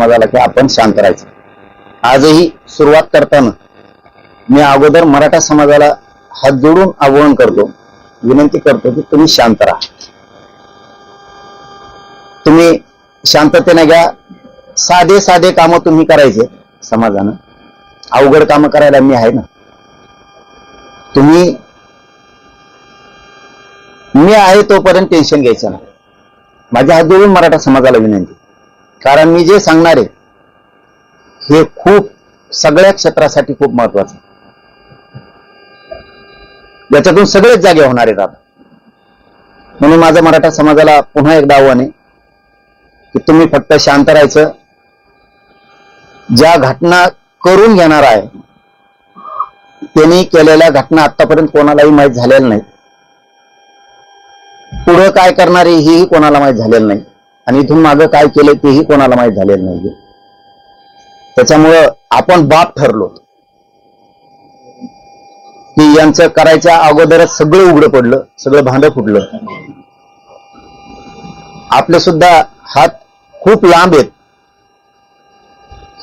समाजाला की आपण शांत राहायचं. आजही सुरुवात करताना मी अगोदर मराठा समाजाला हात जोडून आवाहन करतो, विनंती करतो की तुम्ही शांत राहा. तुम्ही शांततेने घ्या. साधे साधे कामं तुम्ही करायचे समाजानं, अवघड कामं करायला मी आहे ना. तुम्ही मी आहे तोपर्यंत टेन्शन घ्यायचं नाही. माझ्या हात जोडून मराठा समाजाला विनंती, कारण मी जे सांगणार आहे हे खूप सगळ्या क्षेत्रासाठी खूप महत्वाचं आहे. याच्यातून सगळेच जागे होणार आहेत आता. म्हणून माझं मराठा समाजाला पुन्हा एकदा आव्हान आहे की तुम्ही फक्त शांत राहायचं. ज्या घटना करून घेणार आहे त्यांनी केलेल्या घटना आतापर्यंत कोणालाही माहीत झालेल्या नाही. पुढं काय करणारे हेही कोणाला माहीत झालेलं नाही, आणि इथून मागं काय केलं तेही कोणाला माहीत झालेलं नाही. त्याच्यामुळं आपण बाप ठरलो की यांचं करायच्या अगोदरच सगळं उघडं पडलं, सगळं भांडं फुटलं. आपले सुद्धा हात खूप लांब आहेत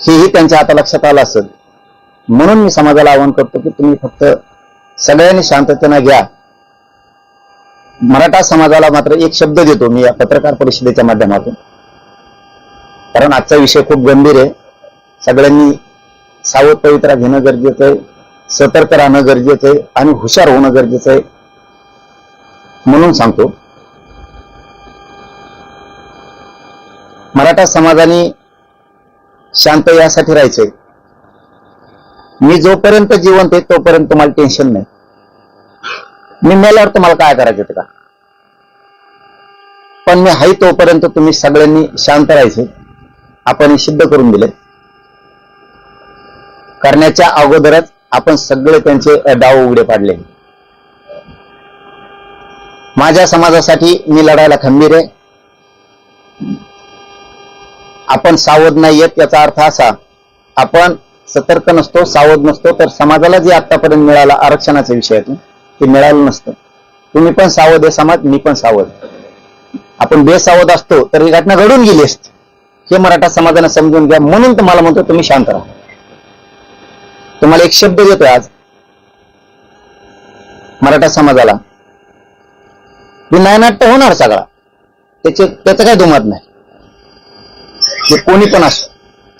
हेही त्यांच्या आता लक्षात आलं असेल. म्हणून मी समाजाला आवाहन करतो की तुम्ही फक्त सगळ्यांनी शांततेने घ्या. मराठा समाजाला मात्र एक शब्द देतो मी या पत्रकार परिषदेच्या माध्यमातून, कारण आजचा विषय खूप गंभीर आहे. सगळ्यांनी सावध पवित्रा घेणं गरजेचं आहे, सतर्क राहणं गरजेचं आहे आणि हुशार होणं गरजेचं आहे. म्हणून सांगतो, मराठा समाजाने शांत यासाठी राहायचंय. मी जोपर्यंत जिवंत आहे तोपर्यंत तुम्हाला टेन्शन नाही. मी मेल्यावर तुम्हाला काय करायचं का, पण मी आहे तोपर्यंत तुम्ही सगळ्यांनी शांत राहायचे. आपण सिद्ध करून दिले. करण्याच्या अगोदरच आपण सगळे त्यांचे डाव उघडे पाडले. माझ्या समाजासाठी मी लढायला खंबीर आहे. आपण सावध नाही येत याचा अर्थ असा, आपण सतर्क नसतो, सावध नसतो, तर समाजाला जे आतापर्यंत मिळालं आरक्षणाच्या विषयातून ते मिळालं नसतं. तुम्ही पण सावध आहे समाज, मी पण सावध. आपण बेसावध असतो तर ही घटना घडून गेली असती. हे मराठा समाजाने समजून घ्या. म्हणून तुम्हाला म्हणतो तुम्ही शांत राहा. तुम्हाला एक शब्द देतोय आज मराठा समाजाला, ही नायनाट्य होणार सगळा, त्याचं काय दुमत नाही. जे कोणी पण असो,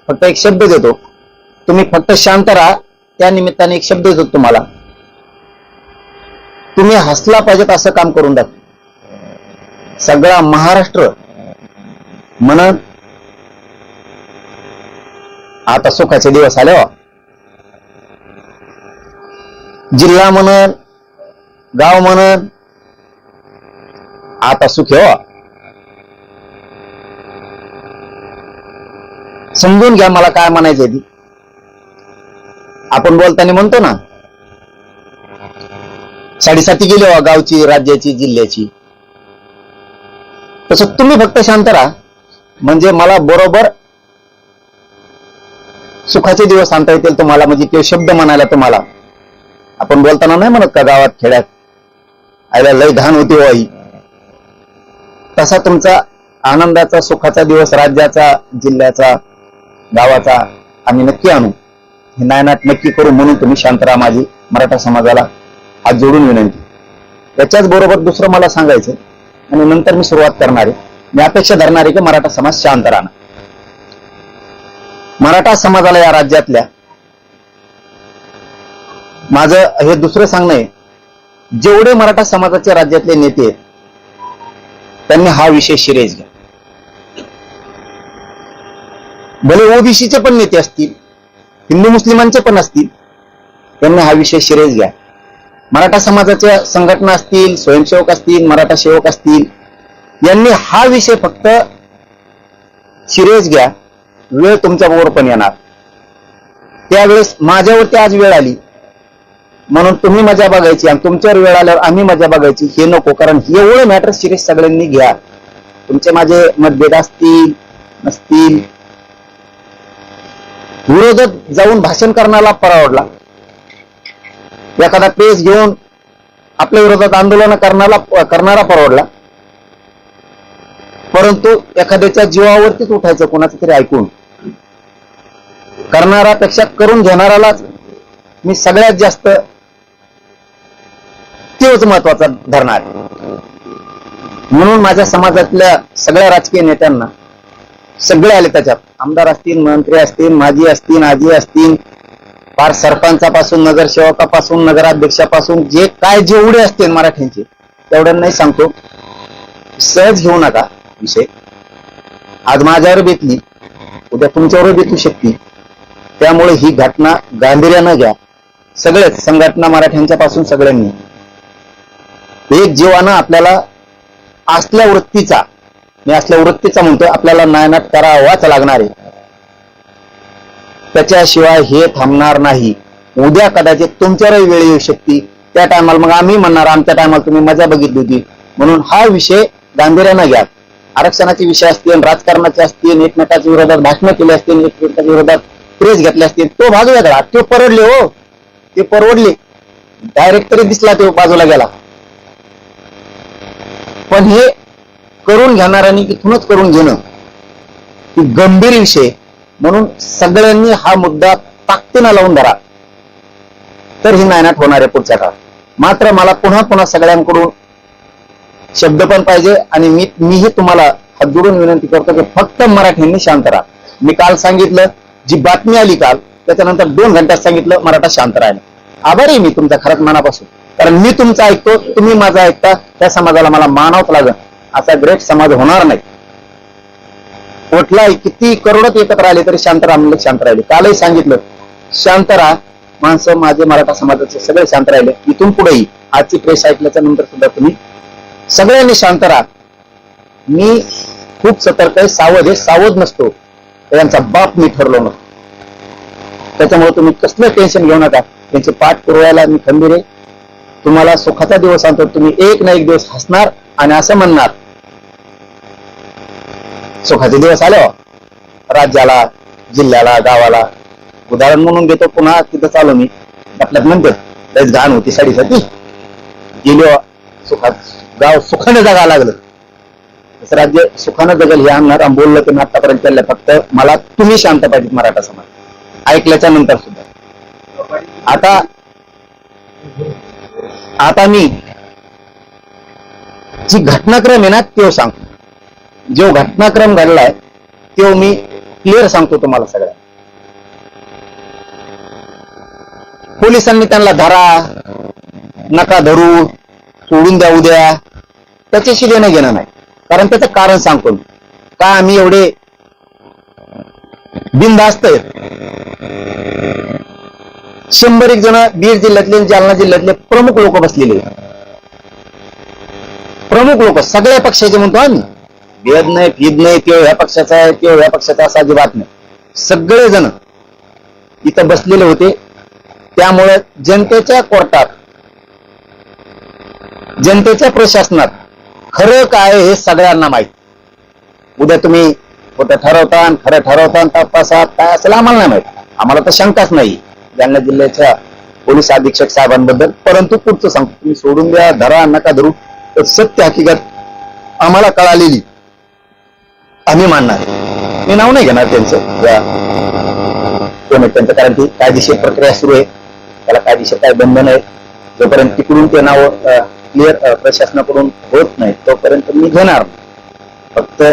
फक्त एक शब्द देतो, तुम्ही फक्त शांत राहा. त्या निमित्ताने एक शब्द देतो तुम्हाला, तुम्ही हसला पाहिजेत असं काम करून दाखवा. सगळा महाराष्ट्र म्हणत आता सुखाचे दिवस आले. जिल्हा म्हणत, गाव म्हणत आता सुख आहे. समजून घ्या मला काय म्हणायचंय ती. आपण बोलताना म्हणतो ना, साडेसाती गेली हो गावची, राज्याची, जिल्ह्याची. तसं तुम्ही फक्त शांत राहा, म्हणजे मला बरोबर सुखाचे दिवस आणता येतील तुम्हाला. म्हणजे ते शब्द म्हणायला तुम्हाला आपण बोलताना नाही म्हणत का गावात खेड्यात आईला लय घाण होती हो आई, तसा तुमचा आनंदाचा सुखाचा दिवस राज्याचा, जिल्ह्याचा, गावाचा आम्ही नक्की आणू. हे नायनाट नक्की करू. म्हणून तुम्ही शांत राहा. माझी मराठा समाजाला हात जोडून विनंती. याच्याच बरोबर दुसरं मला सांगायचं आणि नंतर मी सुरुवात करणार आहे. मी अपेक्षा धरणार आहे की मराठा समाज शांत राहणार. मराठा समाजाला या राज्यातल्या माझं हे दुसरं सांगणं आहे, जेवढे मराठा समाजाचे राज्यातले नेते आहेत त्यांनी हा विषय शिरेस घ्या. भले ओबीसीचे पण नेते असतील, हिंदू मुस्लिमांचे पण असतील, त्यांनी हा विषय शिरेस घ्या. मराठा समाजाच्या संघटना असतील, स्वयंसेवक असतील, मराठा सेवक असतील, यांनी हा विषय फक्त शिरेस घ्या. वेळ तुमच्याबरोबर पण येणार. त्यावेळेस माझ्यावरती आज वेळ आली म्हणून तुम्ही मजा बघायची आणि तुमच्यावर वेळ आल्यावर आम्ही मजा बघायची हे नको. कारण एवढं मॅटर सिरियस सगळ्यांनी घ्या. तुमचे माझे मतभेद असतील नसतील, विरोधात जाऊन भाषण करण्याला परवडला, एखादा पेज घेऊन आपल्या विरोधात आंदोलन करणारा परवडला, परंतु एखाद्याच्या जीवावरतीच उठायचं कोणाचं तरी ऐकून करणारापेक्षा करून घेणारालाच मी सगळ्यात जास्त तोच महत्वाचा धरणार. म्हणून माझ्या समाजातल्या सगळ्या राजकीय नेत्यांना सगळे आले त्याच्यात, आमदार असतील, मंत्री असतील, माजी असतील, आजी असतील, फार सरपंचापासून, नगरसेवकापासून, नगराध्यक्षापासून, जे काय जेवढे असतील मराठ्यांचे तेवढ्यांनाही सांगतो, सहज घेऊ नका विषय. आज माझ्यावर बेतली, उद्या तुमच्यावर बेतू शकते. त्यामुळे ही घटना गांभीर्यानं घ्या. सगळेच संघटना मराठ्यांच्या पासून सगळ्यांनी एक जीवानं आपल्याला असल्या वृत्तीचा, मी असल्या वृत्तीचा म्हणतो, आपल्याला नायनाट करावाच लागणार आहे. त्याच्याशिवाय हे थांबणार नाही. उद्या कदाचित तुमच्यावरही वेळ येऊ शकते. त्या टायमाला मग आम्ही म्हणणार आमच्या टायमाला तुम्ही मजा बघितली होती. म्हणून हा विषय गांभीर्यानं घ्या. आरक्षणाचे विषय असतील, राजकारणाचे असतील, एकमेकाच्या विरोधात भाषणं केली असतील, एकमेकाच्या विरोधात प्रेस घेतले असतील, तो भाग वेगळा. तो परवडले, हो ते परवडले, डायरेक्ट तरी दिसला तो बाजूला गेला. पण हे करून घेणाऱ्यांनी इथूनच करून घेणं ही गंभीर विषय. म्हणून सगळ्यांनी हा मुद्दा ताकदीनं लावून धरा, तर ही नायनाट होणार आहे पुढच्या काळात. मात्र मला पुन्हा पुन्हा सगळ्यांकडून शब्द पण पाहिजे, आणि मीही तुम्हाला हात जोडून विनंती करतो की फक्त मराठ्यांनी शांत राहा. मी काल सांगितलं, जी बातमी आली काल त्याच्यानंतर 2 घंट्यात सांगितलं मराठा शांत राहिला. आभारी आहे मी तुमचा खरंच मनापासून, कारण मी तुमचं ऐकतो, तुम्ही माझं ऐकता. त्या समाजाला मला मानावंच लागेल. असा ग्रेट समाज होणार नाही. कुठलाही किती करोडच एकत्र आले तरी शांत राहा म्हणलं, शांत राहिले. कालही सांगितलं शांत राहा. माणसं माझे मराठा समाजाचे सगळे शांत राहिले. इथून पुढेही आजची प्रेस ऐकल्याच्या नंतर सुद्धा तुम्ही सगळ्यांनी शांत राहा. मी खूप सतर्क आहे, सावध आहे. सावध नसतो यांचा बाप मी ठरलो नसतो. त्याच्यामुळे तुम्ही कसलं टेन्शन घेऊ नका. त्यांचे पाठ पुरवायला मी खंबीर आहे. तुम्हाला सुखाचा दिवस आणतो. तुम्ही एक ना एक दिवस हसणार आणि असं म्हणणार, सुखाचे दिवस आले राज्याला, जिल्ह्याला, गावाला. उदाहरण म्हणून देतो, पुन्हा तिथं चालू मी आपल्यात म्हणतो लयच घाण होती साडीसाठी, गेलो सुखात, गाव सुखाने जगायला लागलं. तसं राज्य सुखानं जगल हे आणणार. आणि बोललं की मी आतापर्यंत केलं. फक्त मला तुम्ही शांत पाहिजेत मराठा समाज ऐकल्याच्या नंतर सुद्धा. आता मी जी घटनाक्रम आहे ना तो सांगतो. जो घटनाक्रम घडलाय तो मी क्लिअर सांगतो तुम्हाला सगळ्या. पोलिसांनी त्यांना धरा, नका धरू, सोडून द्या उद्या, त्याच्याशी देणं घेणं नाही. कारण त्याचं कारण सांगतो मी, का आम्ही एवढे बिनधास्त आहेत. 100 जण बीड जिल्ह्यातले, जालना जिल्ह्यातले प्रमुख लोक बसलेले, प्रमुख लोक सगळ्या पक्षाचे म्हणतो आम्ही. भेद नाही, भीद नाही, तो ह्या पक्षाचा आहे, तो ह्या पक्षाचा, असा अजिबात नाही. सगळे जण इथं बसलेले होते. त्यामुळे जनतेच्या कोर्टात, जनतेच्या प्रशासनात खरं काय हे सगळ्यांना माहित. उद्या तुम्ही खोटं ठरवता, खरं ठरवता, तपासात काय असेल आम्हाला नाही माहित. आम्हाला तर शंकाच नाही जालना जिल्ह्याच्या पोलीस अधीक्षक साहेबांबद्दल. परंतु पुढचं सांगतो, तुम्ही सोडून द्या, धरा, नका धरू, तर सत्य हकीकत आम्हाला कळालेली आम्ही मानणार. मी नाव नाही घेणार त्यांचं, त्यांचं, कारण ती कायदेशीर प्रक्रिया सुरू आहे. त्याला कायदेशीर काय बंधन आहे. जोपर्यंत तिकडून ते नाव क्लिअर प्रशासनाकडून होत नाही तोपर्यंत मी घेणार. फक्त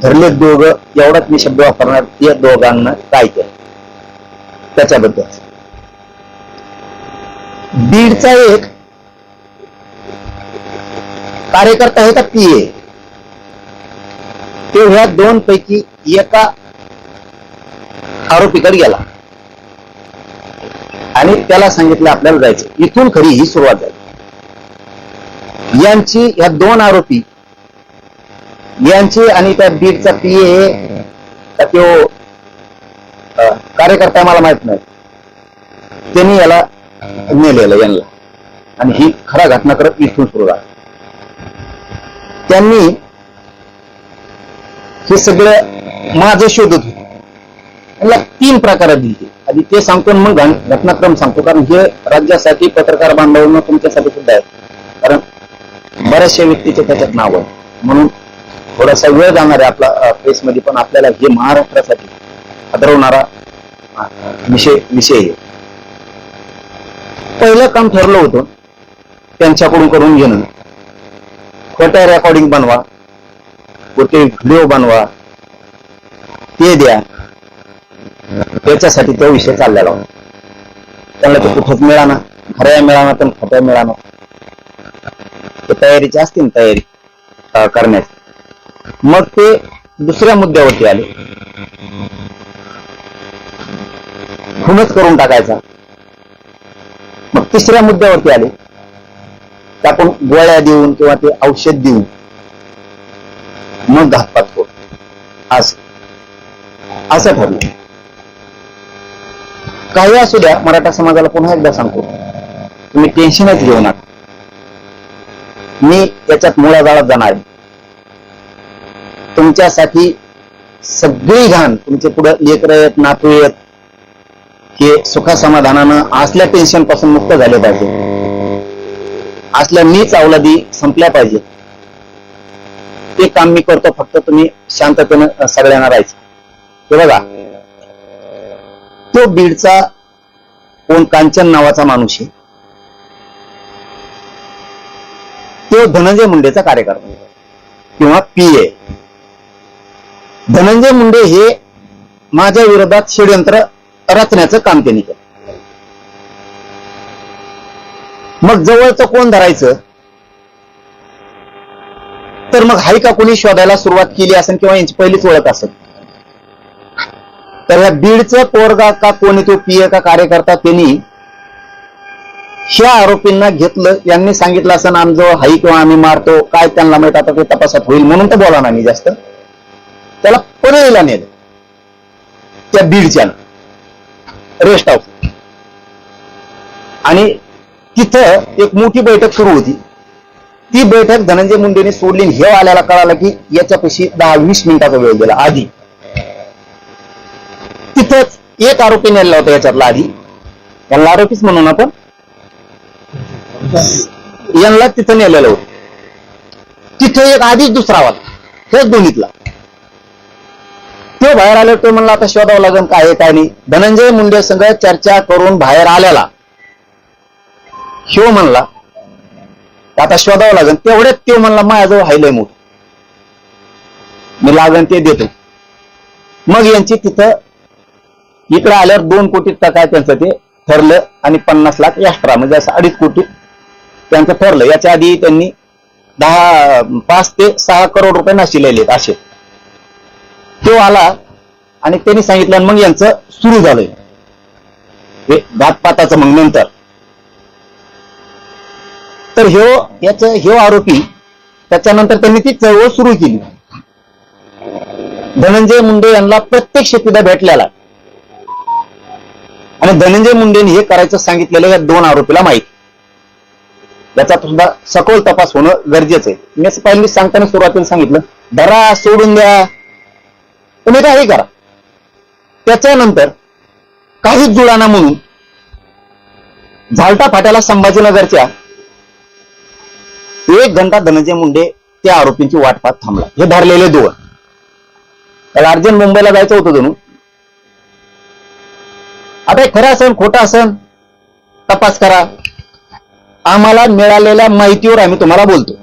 धरले दोघं एवढाच मी शब्द वापरणार. या दोघांना काय केलं त्याच्याबद्दल. बीडचा एक कार्यकर्ता आहे का पीए, तो ह्या 2 पैकी एका आरोपीकडे गेला आणि त्याला सांगितलं आपल्याला जायचं. इथून खरी ही सुरुवात झाली. यांची ह्या 2 आरोपी यांची आणि त्या बीडचा पीए का तो कार्यकर्ता मला माहित नाही, त्यांनी याला नेलेलं यांना. आणि ही खरा घटनाक्रम इथून सुरू झाला. त्यांनी हे सगळं माझं शोधत होते. याला 3 प्रकारात दिली. आधी ते सांगतो, मग घटनाक्रम सांगतो, कारण हे राज्यासाठी, पत्रकार बांधवांना, तुमच्यासाठी सुद्धा आहे. कारण बऱ्याचशा व्यक्तीचे त्याच्यात नाव आहे. म्हणून थोडासा वेळ जाणार आहे आपला प्रेसमध्ये, पण आपल्याला हे महाराष्ट्रासाठी हादरवणारा विषय आहे. पहिलं काम ठरलं होतं त्यांच्याकडून करून घेणं, खोट्या रेकॉर्डिंग बनवा, खोटे व्हिडिओ बनवा, ते द्या. त्याच्यासाठी तो विषय चाललेला होता. त्यांना ते कुठंच मिळाना, खऱ्या मिळाना पण खोट्या मिळाना. ते तयारीची असते ना, तयारी करण्याची. मग ते दुसऱ्या मुद्द्यावरती आले, खूनच करून टाकायचा. मग तिसऱ्या मुद्द्यावरती आले, की आपण गोळ्या देऊन किंवा ते औषध देऊन मग घातपात करू, असं ठरलं. काही असू द्या, मराठा समाजाला पुन्हा एकदा सांगतो, तुम्ही टेन्शनच घेऊ नका. मी त्याच्यात मुळागाळात जाणार आहे. तुमच्यासाठी सगळी घाण, तुमचे पुढे लेकरं आहेत, नातू आहेत, हे सुखासमाधानानं असल्या टेन्शन पासून मुक्त झाले पाहिजे, असल्या नीच अवलादी संपल्या पाहिजे. ते काम मी करतो, फक्त तुम्ही शांततेनं सगळ्यांना राहायचं. हे बघा, तो बीडचा कोण कांचन नावाचा माणूस आहे, तो धनंजय मुंडेचा कार्यकर्ता किंवा पीए. धनंजय मुंडे हे माझ्या विरोधात षडयंत्र रचण्याचं काम त्यांनी केलं. मग जवळचं कोण धरायचं, तर मग हाय का कोणी शोधायला सुरुवात केली असेल किंवा यांची पहिलीच ओळख असेल. तर ह्या बीडचं पोरगा का कोणी, तो पीए का कार्यकर्ता, त्यांनी ह्या आरोपींना घेतलं. यांनी सांगितलं असं आमजवळ हाई किंवा आम्ही मारतो, काय त्यांना माहित, आता ते तपासात होईल म्हणून तर बोला ना मी जास्त. त्याला पनवेलला नेलं, त्या बीडच्या रेस्ट हाऊस. आणि तिथं एक मोठी बैठक सुरू होती. ती बैठक धनंजय मुंडेने सोडली. हे आल्याला कळालं की याच्यापाशी 10-20 मिनिटाचा वेळ गेला. आधी तिथंच एक आरोपी नेला होता याच्यातला, आधी यांना आरोपीच म्हणून आपण यांना तिथं नेलेलं होतं. तिथं एक आधीच दुसरा वाला, हेच दोन्हीतला. तो बाहेर आलो, तो म्हणला आता शोधावं लागेल काय आहे काय नाही. धनंजय मुंडे संग चर्चा करून बाहेर आलेला शिव म्हणला आता शोधावं लागेल. तेवढ्यात तो म्हणला माझ्याजवळ हायलय मोठ, मी लागेल ते देतो. मग यांची तिथं इकडे आल्यावर 2 कोटी काय त्यांचं ते ठरलं आणि 50 लाख एक्स्ट्रा, म्हणजे असं 2.5 कोटी त्यांचं ठरलं. याच्या आधी त्यांनी 5 ते 6 करोड रुपये नाशिलेले असे. तो आला आणि त्यांनी सांगितलं, मग यांचं सुरू झालंय हे घातपाताचं. मग नंतर तर ह्यो आरोपी, त्याच्यानंतर त्यांनी ती चळवळ सुरू केली. धनंजय मुंडे यांना प्रत्यक्ष तिथं भेटलेला आणि धनंजय मुंडेने हे करायचं सांगितलेलं या 2 आरोपीला माहिती. याचा सुद्धा सखोल तपास होणं गरजेचं आहे. मी पहिल्यांदा सांगताना सुरुवातीला सांगितलं, धरा, सोडून द्या, तुम्ही काही करा. त्याच्यानंतर काहीच जुळाना म्हणून झालटा फाट्याला संभाजीनगरच्या 1 घंटा धनंजय मुंडे त्या आरोपींची वाट पाहत थांबला. हे धरलेले 2, त्याला अर्जंट मुंबईला जायचं होतं जणू. आता खरं असेल खोटं असेल तपास करा, आम्हाला मिळालेल्या माहितीवर आम्ही तुम्हाला बोलतो.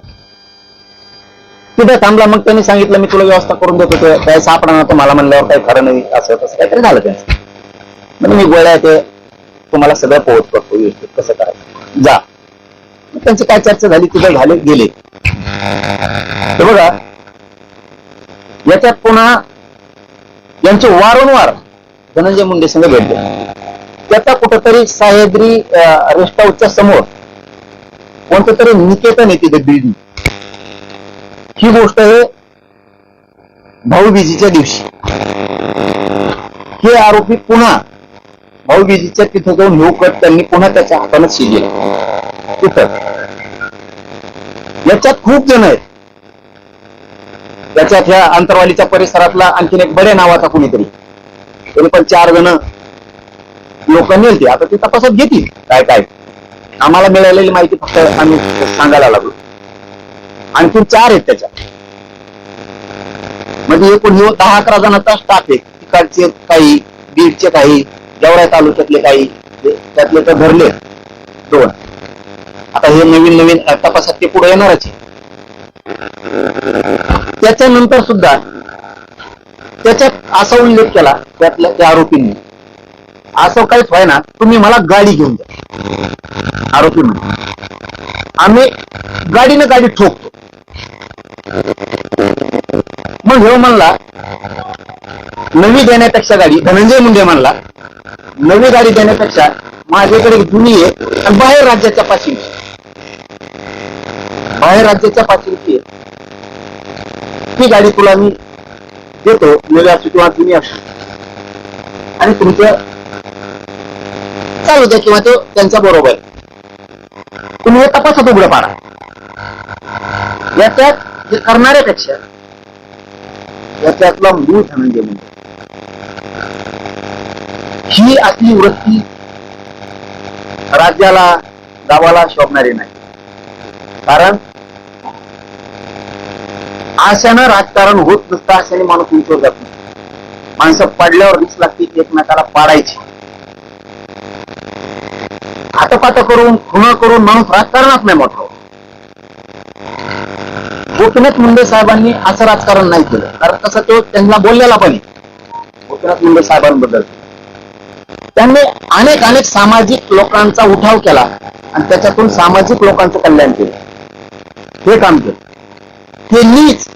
तिथे थांबला. मग त्यांनी सांगितलं मी तुला व्यवस्था करून देतो, काय सापडणार तर मला म्हणल्यावर काही खरं नाही, असं तसं काहीतरी झालं त्यांचं. म्हणजे मी गोळ्या ते तुम्हाला सगळं पोहोच करतो, व्यवस्थित कसं करायचं जा. त्यांची काय चर्चा झाली, तिथे झाले गेले. तर बघा, याच्यात पुन्हा यांचे वारंवार धनंजय मुंडे संघ भेटले. त्याचा कुठंतरी सह्याद्री रेस्ट हाऊसच्या समोर कोणतं तरी निकेतन आहे तिथे बिल्डिंग. ही गोष्ट आहे भाऊबीजीच्या दिवशी. हे आरोपी पुन्हा भाऊबीजीच्या तिथं जाऊन हे कट त्यांनी पुन्हा त्याच्या हातानं शिरले तिथं. याच्यात खूप जण आहेत. त्याच्यात ह्या अंतरवालीच्या परिसरातला आणखीन एक बडे नावाचा कोणीतरी, त्यांनी पण 4 जण लोक नेलते. आता ते तपासात घेतील काय काय. आम्हाला मिळालेली माहिती फक्त आम्ही सांगायला लागलो. आणखीन 4 आहेत त्याच्यात. म्हणजे एकूण 10-11 जणांचा स्टाफ आहे. तिकडचे काही, बीडचे काही, गेवराई तालुक्यातले काही त्यातले तर धरले 2. आता हे नवीन तपासात ते पुढे येणारच आहे. त्याच्यानंतर सुद्धा त्याच्यात असा उल्लेख केला त्यातल्या त्या आरोपींनी, असं काहीच व्हायना, तुम्ही मला गाडी घेऊन द्या. आरोपी म्हणजे आम्ही गाडी ठोकतो. मग हे म्हणला नवी देण्यापेक्षा गाडी, धनंजय मुंडे म्हणला नवी गाडी देण्यापेक्षा माझ्याकडे जुनी आहे आणि बाहेर राज्याच्या पाचवीची ती गाडी तुला मी देतो, नवी असू किंवा जुनी असू, आणि तुमचं चालू द्या किंवा तो त्यांच्या बरोबर तुम्ही हे तपासात उघडं पाडा. याच्यात हे करणाऱ्यापेक्षा याच्यातला मूळ धनंजय मुंडे ही आपली वृत्ती राज्याला गावाला शोभणारी नाही. कारण आशानं राजकारण होत नसतं, आशाने माणूस उंचवर जात नाही. माणसं पडल्यावर रीस लागते एकमेकाला पाडायची. आटपाट करून खुणा करून माणूस राजकारणात नाही मोठा. गोपीनाथ मुंडे साहेबांनी असं राजकारण नाही केलं, कारण कसं तो त्यांना बोललेला पण गोपीनाथ मुंडे साहेबांबद्दल त्यांनी अनेक सामाजिक लोकांचा उठाव केला आणि त्याच्यातून सामाजिक लोकांचं कल्याण केलं. हे काम केलं. हे नीच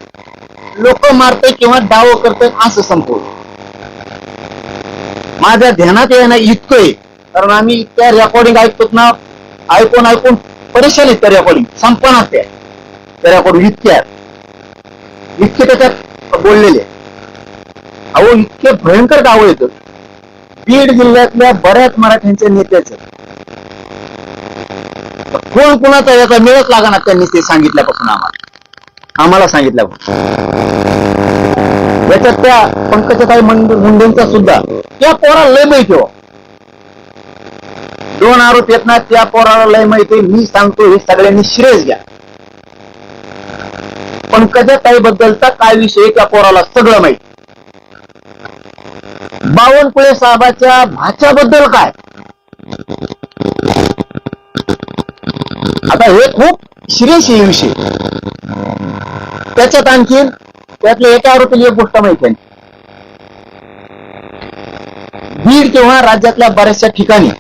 लोक मारते किंवा डाव करते असं संपवलं. माझ्या ध्यानात येणं इतकं आहे, कारण आम्ही इतक्या रेकॉर्डिंग ऐकतो ना, ऐकून परेशान आहेत त्या रेकॉर्डिंग, संपणार त्या रेकॉर्डिंग इतके त्याच्यात बोललेले. अहो इतके भयंकर डाव येतं. बीड जिल्ह्यातल्या बऱ्याच मराठ्यांच्या नेत्याचं कोण कुणाचा याचा मिळत लागणार त्यांनी ते सांगितल्यापासून आम्हाला सांगितल्यापासून. याच्यात त्या पंकजाताई मुंडेंचा सुद्धा त्या पोराला लय माहिती हो. 2 आरोप येत ना, त्या पोराला लय माहिती. मी सांगतो हे सगळ्यांनी श्रेयस घ्या. पंकजाताई बद्दलचा काय विषय त्या पोराला सगळं माहिती. बावनकुळे साहेबाच्या भाच्याबद्दल काय, आता हे खूप सिरियस आहे विषय. त्याच्यात आणखीन त्यातल्या एका आरोपीला एक गोष्ट माहिती आहे. बीड किंवा राज्यातल्या बऱ्याचशा ठिकाणी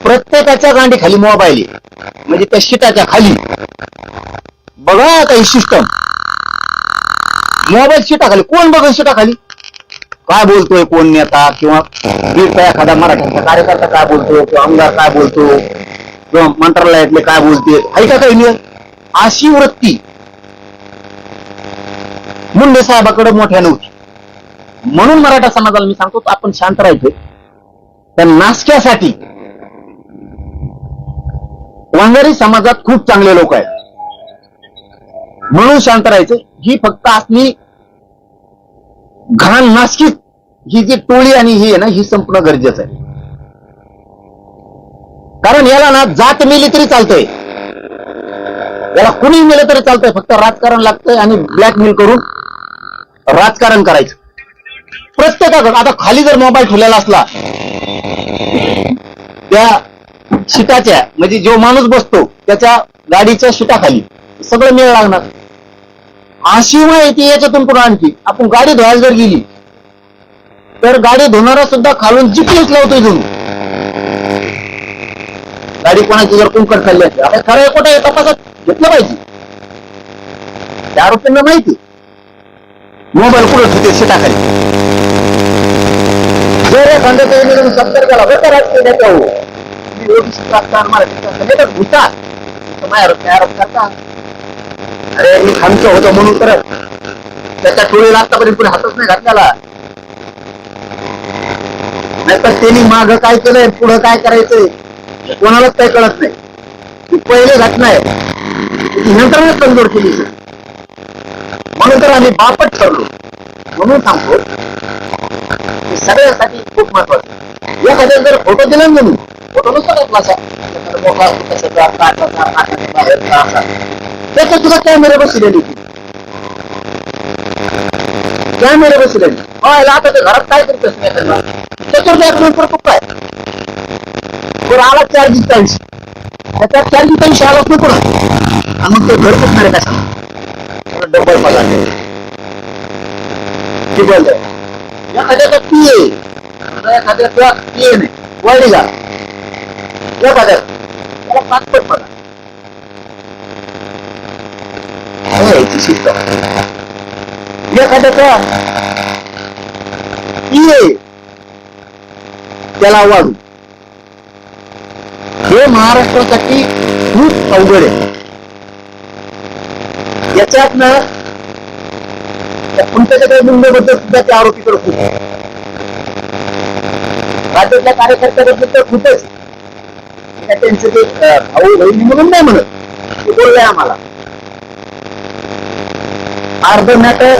प्रत्येकाच्या गांडी खाली मोबाईल आहे, म्हणजे त्या शिटाच्या खाली बघा काही सिस्टम. मोबाईल शिटा खाली कोण बघा, शिटा खाली काय बोलतोय कोण नेता किंवा बीडचा एखादा मराठ्यांचा कार्यकर्ता काय बोलतो किंवा आमदार काय बोलतो किंवा मंत्रालयातले काय बोलते, ऐका काही नाही. अशी वृत्ती मुंडे साहेबाकडे मोठ्या नव्हती. म्हणून मराठा समाजाला मी सांगतो आपण शांत राहायचं. त्या नासक्यासाठी वंजारी समाजात खूप चांगले लोक आहेत, म्हणून शांत राहायचं. ही फक्त असली घाण नासकी ही जी टोळी आणि ही आहे ना, ही संपणं गरजेचं आहे. कारण याला ना जात मिली तरी चालतंय, याला कुणी मिळलं तरी चालतंय, फक्त राजकारण लागतंय आणि ब्लॅकमेल करून राजकारण करायचं प्रत्येकाकडे. आता खाली जर मोबाईल ठेवलेला असला त्या शिटाच्या, म्हणजे जो माणूस बसतो त्याच्या गाडीच्या शिटाखाली सगळं मिळ लागणार. अशी माहिती याच्यातून पुढे आणखी आपण गाडी धुवायला जर गेली तर गाडी धुणारा सुद्धा खालून जीपीएस लावतोय जणू. गाडी कोणाची जर कुंकड खाल्ली असते, आता खरं कुठे तपासात घेतलं पाहिजे. त्या आरोपींना माहिती मोबाईल कुठे होते शिटाखाली. जर एखाद्या सत्तर गेला बरं राजकीय घुसा आरोप करता. अरे मी खामचं होतो म्हणून तर त्याच्या टोळीला आतापर्यंत पुढे हातच नाही घातल्याला. नाहीतर त्यांनी माग काय केलंय पुढं काय करायचंय कोणालाच काही कळत नाही. ही पहिली घटना आहे, नंतरच तडजोड केली. म्हणून तर आम्ही बापट ठरलो. म्हणून सांगतो सगळ्यासाठी खूप महत्वाचं. एखाद्या जर फोटो दिला ना, म्हणून फोटो नसतो त्याच्यात तुला कॅमेरे बसलेली, कॅमेरे बसलेली. आता ते घरात काय करतोस त्याच्यात नंतर तो काय बरं आला चार्जिंगचा विषय, त्याचा चार्जिंगचा विषय आलाच नको ना, आणि मग ते घर कुठणार आहे का डबल पगार ते बोलतोय एखाद्याचा पीए, एखाद्याचा पीए नाही वाढीला एखाद्या त्याला 5 पट पगार याची शिस्त. एखाद्याचा पीए त्याला वाढू, हे महाराष्ट्रासाठी खूप अवघड आहे. याच्यातनं पंकजा मुंडेबद्दल सुद्धा ते आरोपीकडे खूप, राज्यातल्या कार्यकर्त्याबद्दल तर खूपच, त्यांचं ते भाऊ बहिणी म्हणून नाही म्हणत, ते बोललंय आम्हाला अर्ध मॅटर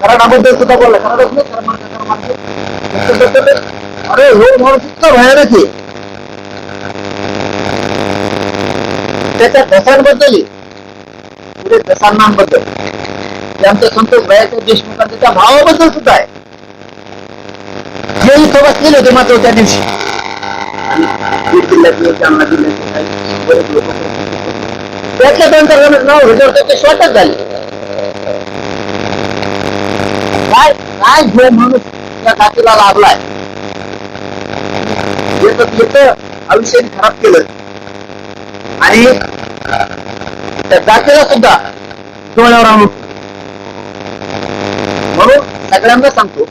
कराडाबद्दल सुद्धा बोलला. कराडच नाही अरे हो माणूस इतका भयानक आहे, त्याच्या दसांबद्दल पुढे दसांनांबद्दल, ते आमच्या संतोष भैयाच्या देशमुखांच्या त्या भावाबद्दल सुद्धा आहे. जे इथं बसलेले होते मात्र त्या दिवशी बीड जिल्ह्यातले जालना जिल्ह्यातले बरेच लोक, त्याच्या नंतर नाव घेतलं ते स्वतःच झाले. काय काय जो माणूस त्या जातीला लाभलाय, येत आयुष्याने खराब केलं आणि त्या जातीला सुद्धा डोळ्यावर आणून. म्हणून सगळ्यांना सांगतो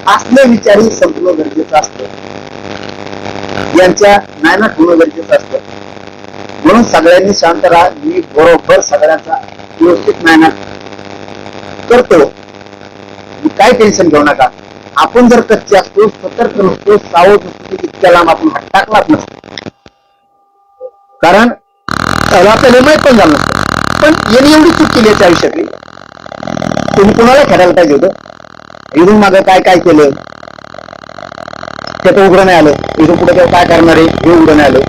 असले विचारी संपणं गरजेचं असतं, यांच्या नायनाट होणं गरजेचं असतं. म्हणून सगळ्यांनी शांत राहा, मी बरोबर सगळ्यांचा व्यवस्थित नायनाट करतो, काय टेन्शन घेऊ नका. आपण जर कच्चे असतो, सतर्क नसतो, सावध नसतो, इतक्या लांब आपण हात टाकलाच नसतो. कारण आपल्याला माहित पण झालं नसतं. पण यांनी एवढी चूक केली याच्या आयुष्यातली, तुम्ही कुणाला खेळायला पाहिजे होतं. इथून मागं काय काय केलं त्याचं उघडं नाही आलं, इथून पुढे तेव्हा काय करणार आहे हे उघडं नाही आलं.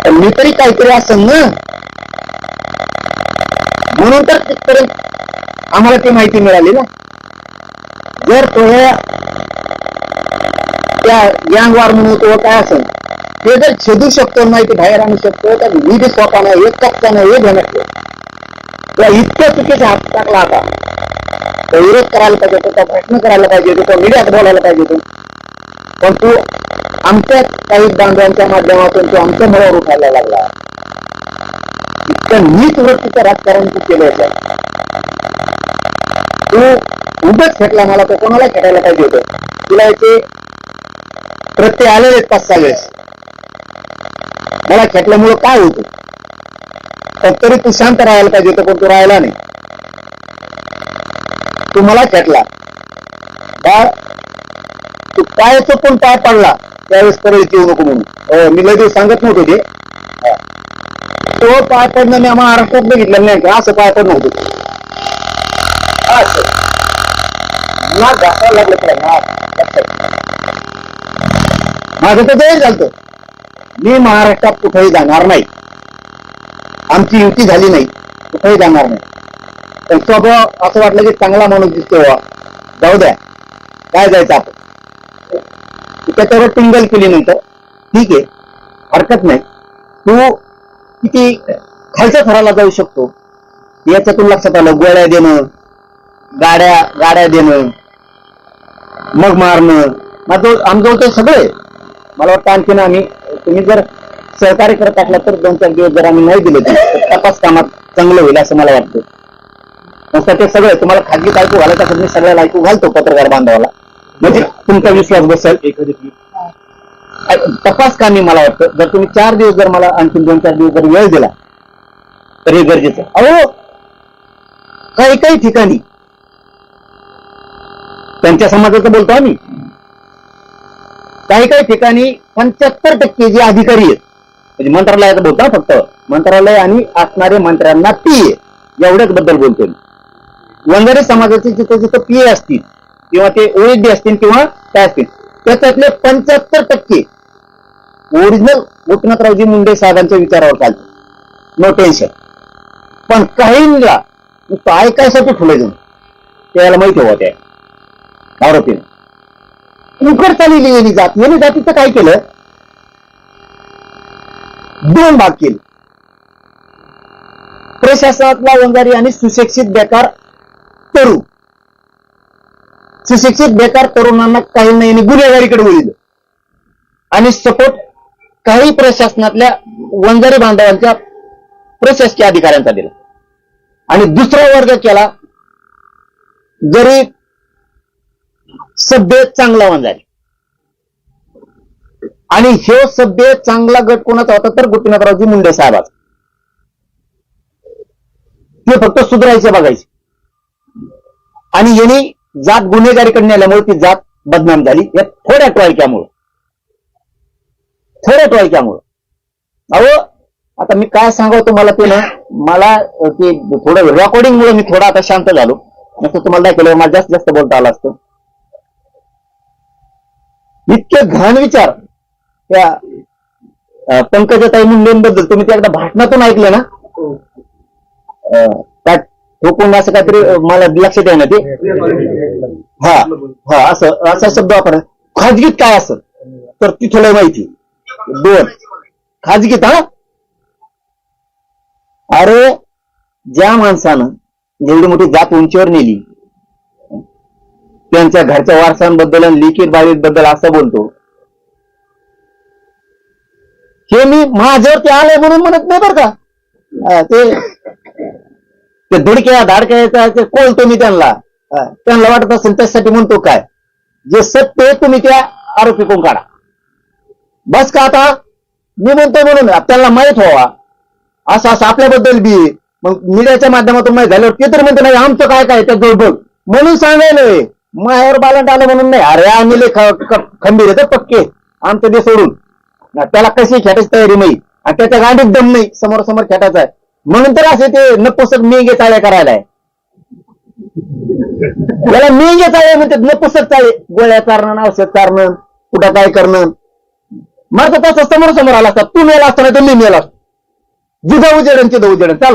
तर मी तरी काहीतरी असं ना, म्हणून तर तिथपर्यंत आम्हाला ती माहिती मिळाली ना. जर तो त्या गँग वार म्हणून किंवा काय असेल ते जर छेदू शकतो, माहिती बाहेर आणू शकतो, तर विधी स्वतः नाही, एक टक्का नाही, हे घेण्यात किंवा इतक्या चुकीचा हात टाकला आता, तो विरोध करायला पाहिजे होतो, तो प्रश्न करायला पाहिजे होतो, तो मीडियात बोलायला पाहिजे होतो. पण तू आमच्या काही बांधवांच्या माध्यमातून तो आमच्या मुळावर उठायला लागला. इतकं नीट वृत्तीचं राजकारण तू केलं होतं. तू उगाच खेटला मला, तो कोणाला खेळायला पाहिजे होतं. तुला याचे प्रत्यय आलेले 5-6 वेळेस. मला खेटल्यामुळं काय होतं, पण तरी तू शांत राहायला पाहिजे होतं, पण तू राहिला नाही. तू मला खेटला बा, तू पाय चुकून पाय पडला त्यावेळेस परत येऊ नको म्हणून मी लगेच सांगत नव्हतो ते. तो पाय पडणं मी महाराष्ट्रात बघितलं नाही का, असं पाय पडणं होतं मला दाखवायला लागलं. माझं तर जय झालं, मी महाराष्ट्रात कुठेही जाणार नाही, आमची युती झाली नाही, कुठेही जाणार नाही. पण स्वभाव असं वाटलं की चांगला माणूस दिसतो, जाऊ द्या काय जायचं आपण. त्याच्यावर टिंगल केली नंतर ठीक आहे, हरकत नाही. तू किती खालच्या थराला जाऊ शकतो याच्यातून लक्षात आलं. गोळ्या देणं, गाड्या देणं, मग मारणं, आमजवळ ते सगळे. मला वाटतं आणखीन आम्ही, तुम्ही जर सहकार्य करत असला तर 2-4 दिवस जर आम्ही नाही दिले तर तपास कामात चांगलं होईल असं मला वाटतं. नसतं ते सगळं तुम्हाला खाजगी ऐकू घालायचं असेल, मी सगळ्याला ऐकू घालतो पत्रकार बांधवाला, म्हणजे तुमचा विश्वास बसेल. तपास कामी मला वाटतं जर तुम्ही 4 दिवस जर मला आणखी 2-4 दिवस जर वेळ दिला तर हे गरजेचं. अहो काही ठिकाणी त्यांच्या समाजाचं बोलतो आम्ही, काही ठिकाणी 75% जे अधिकारी आहेत, म्हणजे मंत्रालयाचं बोलतो फक्त, मंत्रालय आणि असणारे मंत्र्यांना पीए एवढ्याच बद्दल बोलतो. वंजारी समाजाचे जिथे पीए असतील किंवा ते ओएसडी असतील किंवा काय असतील, त्याच्यातले 75% ओरिजिनल गोपीनाथरावजी मुंडे साहेबांच्या विचारावर चालतो, नो टेन्शन. पण काहींना नुसतं ऐकायसाठी ठेवलं जाऊन त्याला माहिती होत्या. आरोपी उघड चालली यांनी जातीचं काय केलं, दोन भाग केले. प्रशासनातला वंजारी आणि सुशिक्षित बेकार तरुण. सुशिक्षित बेकार तरुणांना काही नाही गुन्हेगारीकडे वळिलं आणि सपोर्ट काही प्रशासनातल्या वंजारी बांधवांच्या प्रशासकीय अधिकाऱ्यांचा दिला. आणि दुसरा वर्ग केला गरीब सभ्य चांगला वंजारी. आणि हे सभ्य चांगला गट कोणाचा होता तर गोपीनाथरावजी मुंडे साहेबाचा. ते फक्त सुधारायचे बघायचे. आणि यांनी जात गुन्हेगारीकडे नेल्यामुळे ती जात बदनाम झाली या थोड्या टोळक्यामुळं. अहो आता मी काय सांगावं तुम्हाला ते ना, मला ते थोडं रेकॉर्डिंग मुळे मी थोडा आता शांत झालो. नसतं तुम्हाला दाखवलं मला जास्त जास्त बोलता आलं असतं. इतके घाण विचार त्या पंकजाताई मुंडेंबद्दल तुम्ही ते एकदा भाषणातून ऐकलं ना, ठोकून असं काहीतरी मला लक्षात आहे ना ते. हा असा शब्द वापर. खाजगीत काय असं तर ती थोडं माहिती. दोन खाजगीत. हा अरे ज्या माणसानं जेवढी मोठी जात उंचीवर नेली, त्यांच्या घरच्या वारसांबद्दल आणि लिखित बाळीबद्दल असं बोलतो, हे मी माझ्यावरती आलंय म्हणून म्हणत नाही बरं का. ते धुडक्या धाडक्या कोलतो मी त्यांना वाटत असेल त्यासाठी म्हणतो काय, जे सत्य आहे तुम्ही त्या आरोपी कोण काढा बस का. आता मी म्हणतो म्हणून त्यांना माहित व्हावा असं आपल्याबद्दल बी मग मीडियाच्या माध्यमातून माहित झाल्यावर ते तरी म्हणतो नाही आमचं काय काय त्या बघ म्हणून सांगायलोय. माहेर बालंट आलं म्हणून नाही. अरे आम्ही खंबीर येतं पक्के आमचं ते सोडून. त्याला कशी खेटायची तयारी नाही आणि त्याच्या गांडीत दम नाही, समोर समोर खेटायचा आहे म्हणून तर असे ते नपुसक मेंगे चाळे करायला आहे. त्याला मेंगे चाळे म्हणतात, नपुसक चाळे. गोळ्या चारणं, औषध चारणं, कुठं काय करणं. मग तसं समोर समोर आला असतात. तू मेला असताना तर मी मेला असतो. जिदा उजेडन चिदा उजेडन चाल.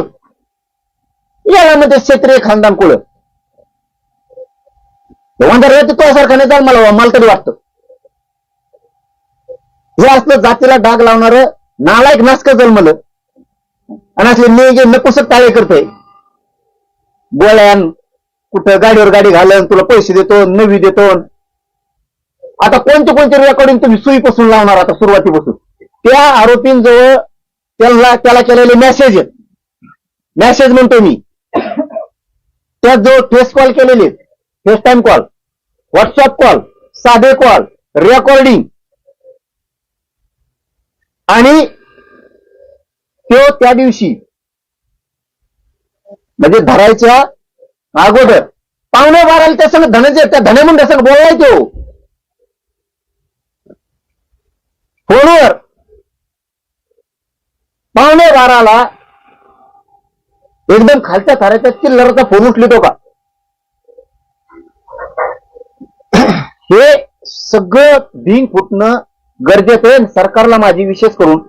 याला म्हणजे क्षेत्रीय खानदान कुळ तुझ्यासारखा नाही चाल. मला तरी वाटतं हे असलं जातीला डाग लावणार नालायक नासक जन्मलं आणि असले मेघे नपुसक टाळे करतोय. गोळ्यान कुठं गाडीवर गाडी घालन, तुला पैसे देतो, नवी देतो. आता कोणते रेकॉर्डिंग तुम्ही सुईपासून लावणार आता सुरुवातीपासून. त्या आरोपींजवळ त्याला केलेले मेसेज म्हणतो मी, त्या जो फेस कॉल केलेले, face time call, WhatsApp call, साधे कॉल, रेकॉर्डिंग आणि तो त्या दिवशी म्हणजे धरायच्या अगोदर 11:15 त्या संग त्या धन्यामुंड्या संग बोललाय तो फोनवर. 11:15 एकदम खालच्या थराच्या चिल्लरचा फोन उचलितो का. हे सगळं भिंग फुटणं गरजेचं आहे. सरकारला माझी विशेष करून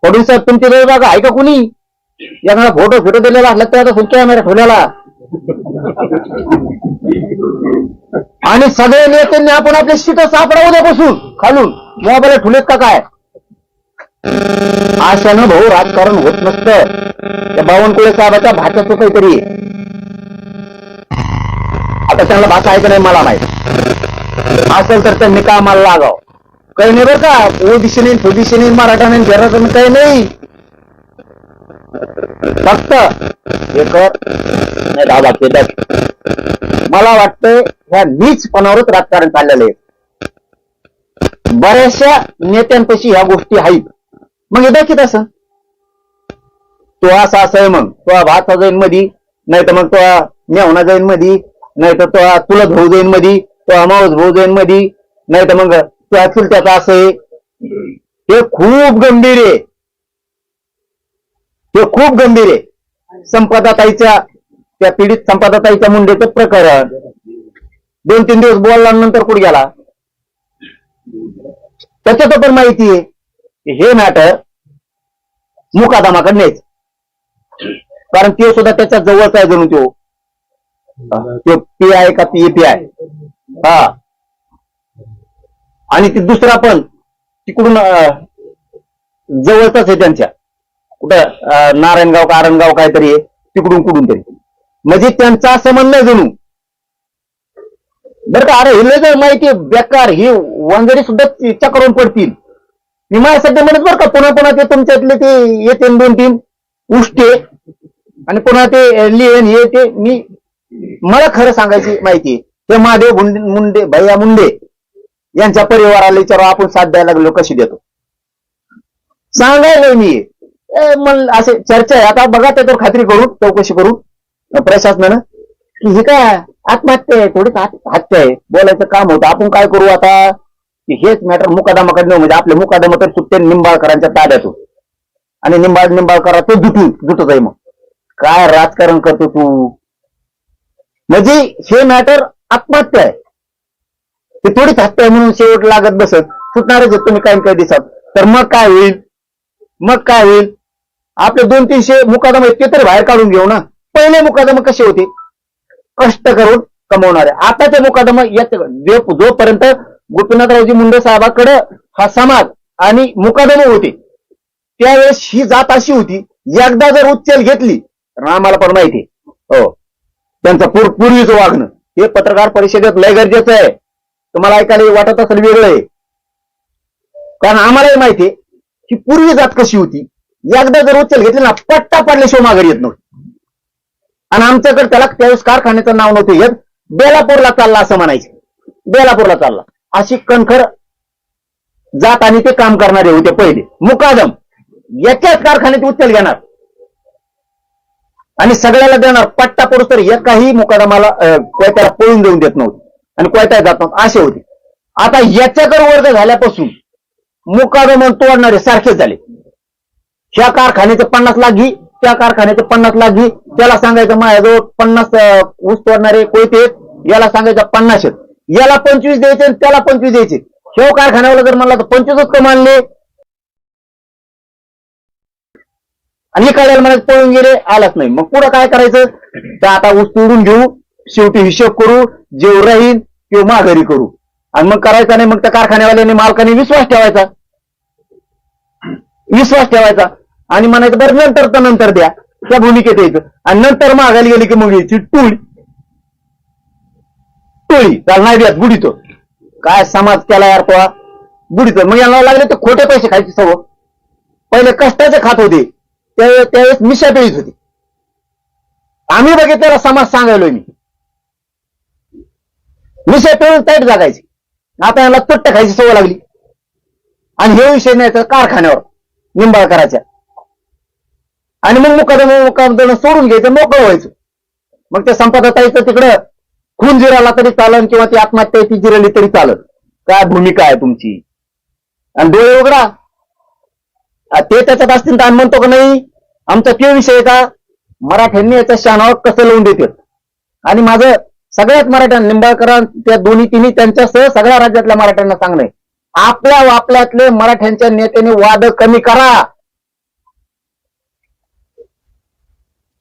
फडणवीस साहेब तुमच्या वेळ बघा आहे का कुणी एखादा फोटो दिलेला असला त्याचा कॅमेरा ठेवलेला आणि सगळ्या नेत्यांनी आपण आपले सीट सापडा उद्यापासून खालून मोबाईल ठेवलेत का काय. अशानं भाऊ राजकारण होत नसतं. त्या बावनकुळे साहेबाच्या भाषेचं काहीतरी आता त्यांना भाषा आहे का नाही मला माहित असेल तर त्यांनी कामाला लागाव. काही नाही बरं का. ओबीसी नाही, ओबीसी नाही, मराठा नाही, घराचं काही नाही. फक्त मला वाटतं ह्या नीचपणावरच राजकारण चाललेलं आहे. बऱ्याचशा नेत्यांपाशी ह्या गोष्टी आहेत. मग हे देखील असं तो असा आहे, मग तो भाचा जाईन मधी, नाही तर मग तो मेवना जाईन मधी, नाही तर तो तुला भाऊ जाईन मधी, तो मावस भाऊ जाईन मधी, नाही तर मग तो चुलत्याचा असं आहे. हे खूप गंभीर आहे. हे खूप गंभीर आहे. संपदाताईच्या त्या पीडित संपदाताईच्या मुंडेचं प्रकरण 2-3 दिवस बोलल्यानंतर कुठे गेला त्याच्यात पण माहिती आहे. हे नाटक मुकादमाकडे न्यायचं कारण ते सुद्धा त्याच्या जवळचा आहे जणू तो पीआय का पीएपीआय. हा आणि ती दुसरा पण तिकडून जवळचाच आहे त्यांच्या, कुठं नारायणगाव का आरणगाव काहीतरी आहे, तिकडून कुठून तरी. म्हणजे त्यांचं असं म्हणणं जणू बरं का, अरे हे माहिती बेकार, ही वंजरी सुद्धा चक्रावून पडतील. मी माझ्यासाठी म्हणत बरं का, पुन्हा पुन्हा ते तुमच्यातले ते येते 2-3 उष्टे आणि पुन्हा ते लिहिण हे ते. मला खरं सांगायची माहिती, ते महादेव मुंडे भैया मुंडे यांच्या परिवाराला विचारू आपण साथ द्यायला लागलो कशी देतो सांगायला मी. असे चर्चा आहे आता बघा, त्याच्यावर खात्री करू, चौकशी करू प्रशासनानं की हे काय आत्महत्या आहे, थोडीच हत्या आहे, बोलायचं काम होतं. आपण काय करू आता, हेच मॅटर मुकादमाकडनं, म्हणजे आपले मुकादमा तर सुटते निंबाळकरांच्या ताब्यातून, आणि निंबाळकरा तो जुटत आहे. मग काय राजकारण करतो तू, म्हणजे हे मॅटर आत्महत्या आहे, ते थोडीच हत्या आहे म्हणून शेवट लागत बसत सुटणारच तुम्ही काही दिसत. तर मग काय होईल, आपले 200-300 मुकादमे ते तरी बाहेर काढून घेऊ ना. पहिले मुकादमे कसे होते, कष्ट करून कमवणारे. आताचे मुकादमे जोपर्यंत गोपीनाथरावजी मुंडे साहेबांकडे हा समाज आणि मुकादमे होते त्यावेळेस ही जात अशी होती, एकदा जर उच्चल घेतली तर आम्हाला पण माहिती हो त्यांचं पूर्वीचं वागणं हे पत्रकार परिषदेत लय गरजेचं आहे. तुम्हाला ऐकायला वाटत असेल वेगळं आहे, कारण आम्हालाही माहिती आहे की पूर्वी जात कशी होती. एकदा जर उच्चल घेतली ना, पट्टा पडल्याशिवाय माघारी येत नव्हती. आणि आमच्याकडे त्याला त्यावेळेस कारखान्याचं नाव नव्हतं येत, बेलापूरला चालला असं म्हणायचे, बेलापूरला चालला अशी कणखर जात आणि ते काम करणारे होते. पहिले मुकादम एकाच कारखान्यात उच्चल घेणार आणि सगळ्याला देणार, पट्टा पडूस तर एकाही मुकादमाला कोयत्याला पळून देऊन देत नव्हते आणि कोयत्या जात नव्हते असे होते. आता याच्याकडे वर्ग झाल्यापासून मुकादम तोडणारे सारखेच झाले. ह्या कारखान्याचे 50 लाख घी, त्या कारखान्याचे 50 लाख घी, त्याला सांगायचं माझ्याजवळ 50 ऊस तोडणारे कोयते, याला सांगायचं 50, याला 25 द्यायचे आणि त्याला 25 द्यायचे. शेव कारखान्याला जर म्हणला तर 25च कमानले आणि काढायला मला पळून गेले, आलाच नाही. मग पुढं काय करायचं, तर आता ऊस तोडून घेऊ, शेवटी हिशोब करू, जेव राहील किंवा माघारी करू. आणि मग करायचा नाही, मग त्या कारखान्यावाल्याने मालकाने विश्वास ठेवायचा आणि म्हणायचं बरं नंतर तर नंतर द्या, त्या भूमिकेत यायचं. आणि नंतर मागायला गेली की मग यायची टोळी त्याला नाही द्यात बुडीतो. काय समाज केला यार तो बुडीतो. मग याला लागले ते खोटे पैसे खायचे सवय. पहिले कष्टाचे खात होते, त्यावेळेस मिशा पेळीत होती. आम्ही बघितलेला समाज सांगायलोय मी, मिशा पेळून ताईट जागायची. आता याला चट्ट खायची सवय लागली. आणि हे विषय नाही तर कारखान्यावर निंबाळकराच्या, आणि मग मुकादम सोडून घ्यायचं, मोकळं व्हायचं. मग ते संपदाताईचं तिकडं खून जिराला तरी चालन किंवा ती आत्महत्या ती जिरली तरी चालत. काय भूमिका आहे तुमची, आणि डोळे उघडा ते त्याच्यात असतील तर आम्ही म्हणतो का नाही आमचा ते विषय का मराठ्यांनी याच्या शानावर कसं लावून देतात. आणि माझं सगळ्यात मराठ्यांना निंबाळकरां त्या दोन्ही तिन्ही त्यांच्यासह सगळ्या राज्यातल्या मराठ्यांना सांगणं, आपल्या वापल्यातले मराठ्यांच्या नेत्यांनी वाद कमी करा.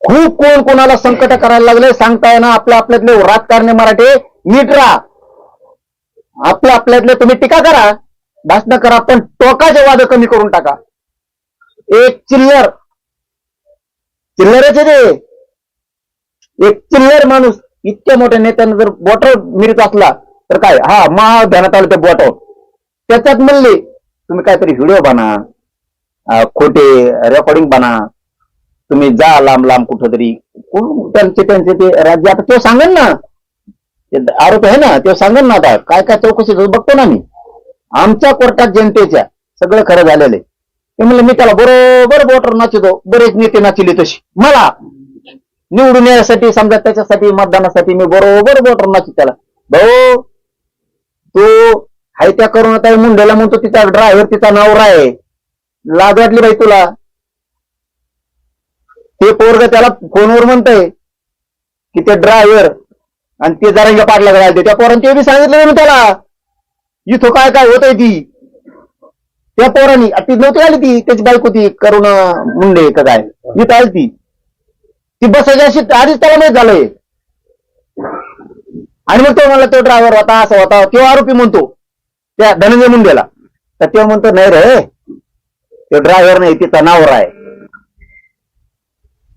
खूप कोण कोणाला संकट करायला लागले सांगताय ना. आपल्यातले राजकारणी मराठे नीट राहा, आपल्यातले तुम्ही टीका करा, भाषण करा, पण टोकाचे वाद कमी करून टाका. एक चिल्लरच आहे, एक चिल्लर माणूस इतक्या मोठ्या नेत्यांना जर बोटावर मिरत असला तर काय हा महा ध्यानात आलं ते बोटावर. त्याच्यात म्हणले तुम्ही काहीतरी व्हिडिओ बनवा, खोटे रेकॉर्डिंग बनवा, तुम्ही जा लांब लांब कुठं तरी, त्यांचे ते राज्य आता तो सांगेल ना, आरोप आहे ना, तो सांगेल ना. आता काय काय चौकशी बघतो ना मी, आमच्या कोर्टात जनतेच्या सगळं खरं झालेलं आहे. ते म्हणलं मी त्याला बरोबर बोटर नाचतो, बरेच नेते नाचले तशी, मला निवडून येण्यासाठी समजा त्याच्यासाठी मतदानासाठी मी बरोबर बोटर नाचतो त्याला. भाऊ तो हाय त्या करून मुंडेला म्हणतो तिचा ड्रायव्हर तिचा नवरा आहे, लाज वाटली बाई तुला. ते पोरग त्याला फोनवर म्हणतंय की ते ड्रायव्हर आणि ते जरांगे पाटला राहते त्या पोरांनी ते बी सांगितलं ना त्याला इथं काय काय होतंय. ती त्या पोरांनी ती नव्हती आली, ती त्याची बायको ती करुणा मुंडे का काय इथं आली, ती बसायची अशी आधीच त्याला माहित झालंय. आणि मग तो म्हणला तो ड्रायव्हर होता असं होता, तो आरोपी म्हणतो. त्या धनंजय मुंडेला, तर तेव्हा म्हणतो नाही रे, ते ड्रायव्हर नाही, तिचा नावर आहे.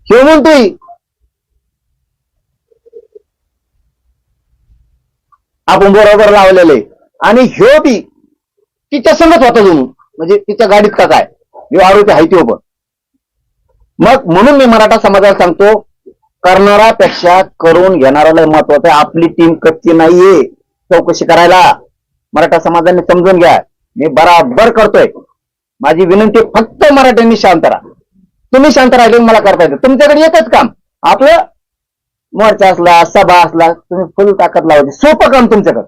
हे म्हणतोय आपण बरोबर लावलेले, आणि ह्यो बी तिच्या संगत होता जणू, म्हणजे तिच्या गाडीत का काय, हे आरोपी आहे तो पण. मग म्हणून मी मराठा समाजाला सांगतो, करणारापेक्षा करून घेणाऱ्याला महत्वाचं आहे. आपली टीम कच्ची नाहीये चौकशी करायला. मराठा समाजाने समजून घ्या, मी बराबर करतोय. माझी विनंती फक्त मराठ्यांनी शांत राहा. तुम्ही शांत राहिले मला करता येतं. तुमच्याकडे एकच काम, आपलं मोर्चा असला, सभा असला, तुम्ही फुल ताकद लावायची. सोपं काम तुमच्याकडे.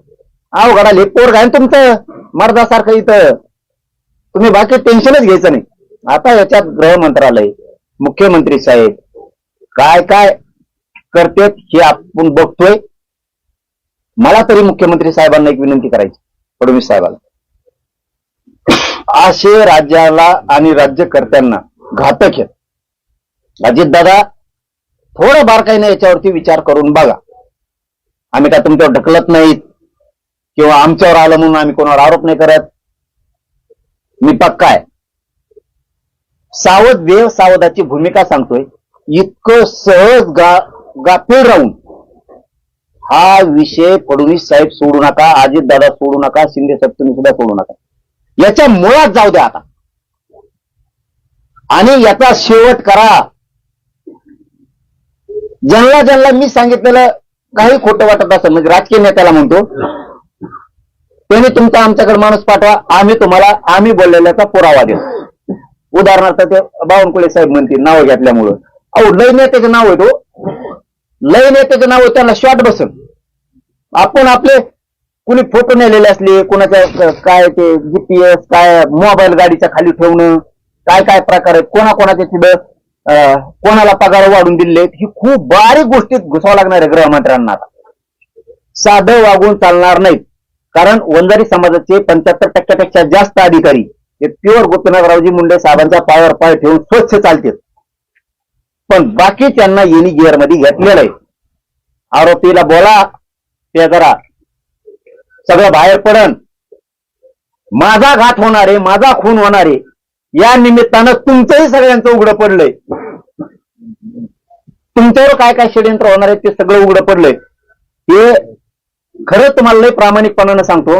अवघडा लेपोर काय तुमचं मर्दासारखं इथं. तुम्ही बाकी टेन्शनच घ्यायचं नाही. आता याच्यात गृह मंत्रालय, मुख्यमंत्री साहेब काय काय करतेत हे आपण बघतोय. मला तरी मुख्यमंत्री साहेबांना एक विनंती करायची, फडणवीस साहेबांना, असे राज्याला आणि राज्यकर्त्यांना घातक आहेत. अजितदादा थोडं बारकाईने याच्यावरती विचार करून बघा. आम्ही काय तुमच्यावर ढकलत नाहीत किंवा आमच्यावर आलं म्हणून आम्ही कोणावर आरोप नाही करत. मी पक्का आहे. सावध देव सावधाची भूमिका सांगतोय. इतकं सहज गाफील राहून हा विषय फडणवीस साहेब सोडू नका, अजितदादा सोडू नका, शिंदे साहेब तुम्ही सुद्धा सोडू नका. याच्या मुळात जाऊ द्या आता आणि याचा शेवट करा. ज्यांना ज्यांना मी सांगितलेलं काही खोटं वाटत असेल, म्हणजे राजकीय नेत्याला म्हणतो, त्यांनी तुमचा आमच्याकडे माणूस पाठवा, आम्ही तुम्हाला आम्ही बोललेल्याचा पुरावा देऊ. उदाहरणार्थ ते बावनकुळे साहेब म्हणतील नाव घेतल्यामुळं, अहो लय नेत्याचं नाव आहे तो, लय नेत्याचं नाव आहे, त्यांना शॉर्ट बसन. आपण आपले कुणी फोटो नेलेले असले, कुणाच्या काय ते जीपीएस, काय मोबाईल गाडीच्या खाली ठेवणं, काय काय प्रकार आहेत, कोणाकोणाच्या तिथं कोणाला पगार वाढून दिले, ही खूप बारीक गोष्टीत घुसावं लागणार आहे गृहमंत्र्यांना. साधं वागून चालणार नाहीत. कारण वंजारी समाजाचे 75% जास्त अधिकारी हे प्युअर गोपीनाथरावजी मुंडे साहेबांच्या पायावर पाय ठेवून स्वच्छ चालतात. पण बाकी त्यांना येणी गिअर मध्ये घेतलेलं आहे. आरोपीला बोला, ते जरा सगळं बाहेर पडन. माझा घात होणार आहे, माझा खून होणार आहे, या निमित्तानं तुमचंही सगळ्यांचं उघडं पडलंय. तुमच्यावर काय काय षडयंत्र होणार आहे ते सगळं उघडं पडलंय. हे खरं तुम्हाला लय प्रामाणिकपणानं सांगतो.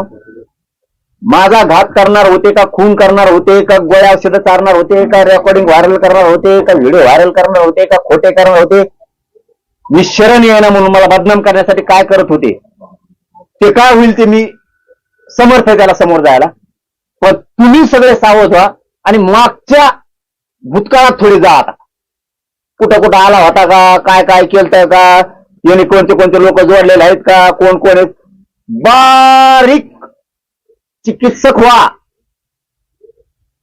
माझा घात करणार होते का, खून करणार होते का, गोळ्या औषधं चारणार होते का, रेकॉर्डिंग व्हायरल करणार होते का, व्हिडिओ व्हायरल करणार होते का, खोटे करणार होते, मी शरण येणं म्हणून मला बदनाम करण्यासाठी काय करत होते, ते काय होईल ते मी समर्थ आहे त्याला समोर जायला. पण तुम्ही सगळे सावध व्हा आणि मागच्या भूतकाळात थोडी जा. आता कुठं कुठं आला होता का, काय काय केलंय का, याने कोणते कोणते लोक जोडलेले आहेत का, कोण कोण आहेत, बारीक चिकित्सक व्हा.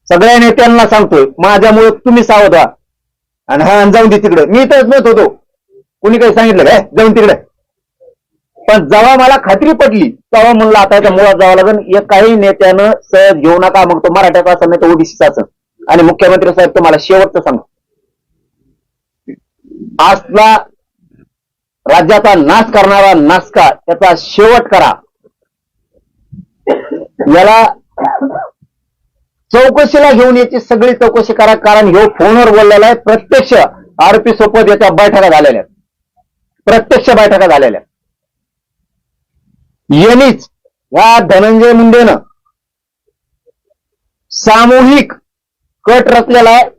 सगळ्या नेत्यांना सांगतोय, माझ्यामुळे तुम्ही सावध व्हा. आणि हा जाऊन दे तिकडे, मी इथंच नव्हत होतो, कुणी काही सांगितलं काय जाऊन तिकडे. पण जेव्हा मला खात्री पडली तेव्हा म्हणलं आता याच्या मुळात जावं लागेल. काही नेत्यानं सहज घेऊ नका. मग तो मराठ्याचा असं नाही तर ओबीसीचा असं. आणि मुख्यमंत्री साहेब तुम्हाला शेवटचं सांगतो, आजला राज्याचा नाश करणारा नासका त्याचा शेवट करा. याला चौकशीला घेऊन याची सगळी चौकशी करा. कारण ह्यो फोनवर बोललेला आहे. प्रत्यक्ष आरोपी सोबत याच्या बैठका झालेल्या, प्रत्यक्ष बैठका झालेल्या. यांनीच या धनंजय मुंडेनं सामूहिक कट रचलेला आहे.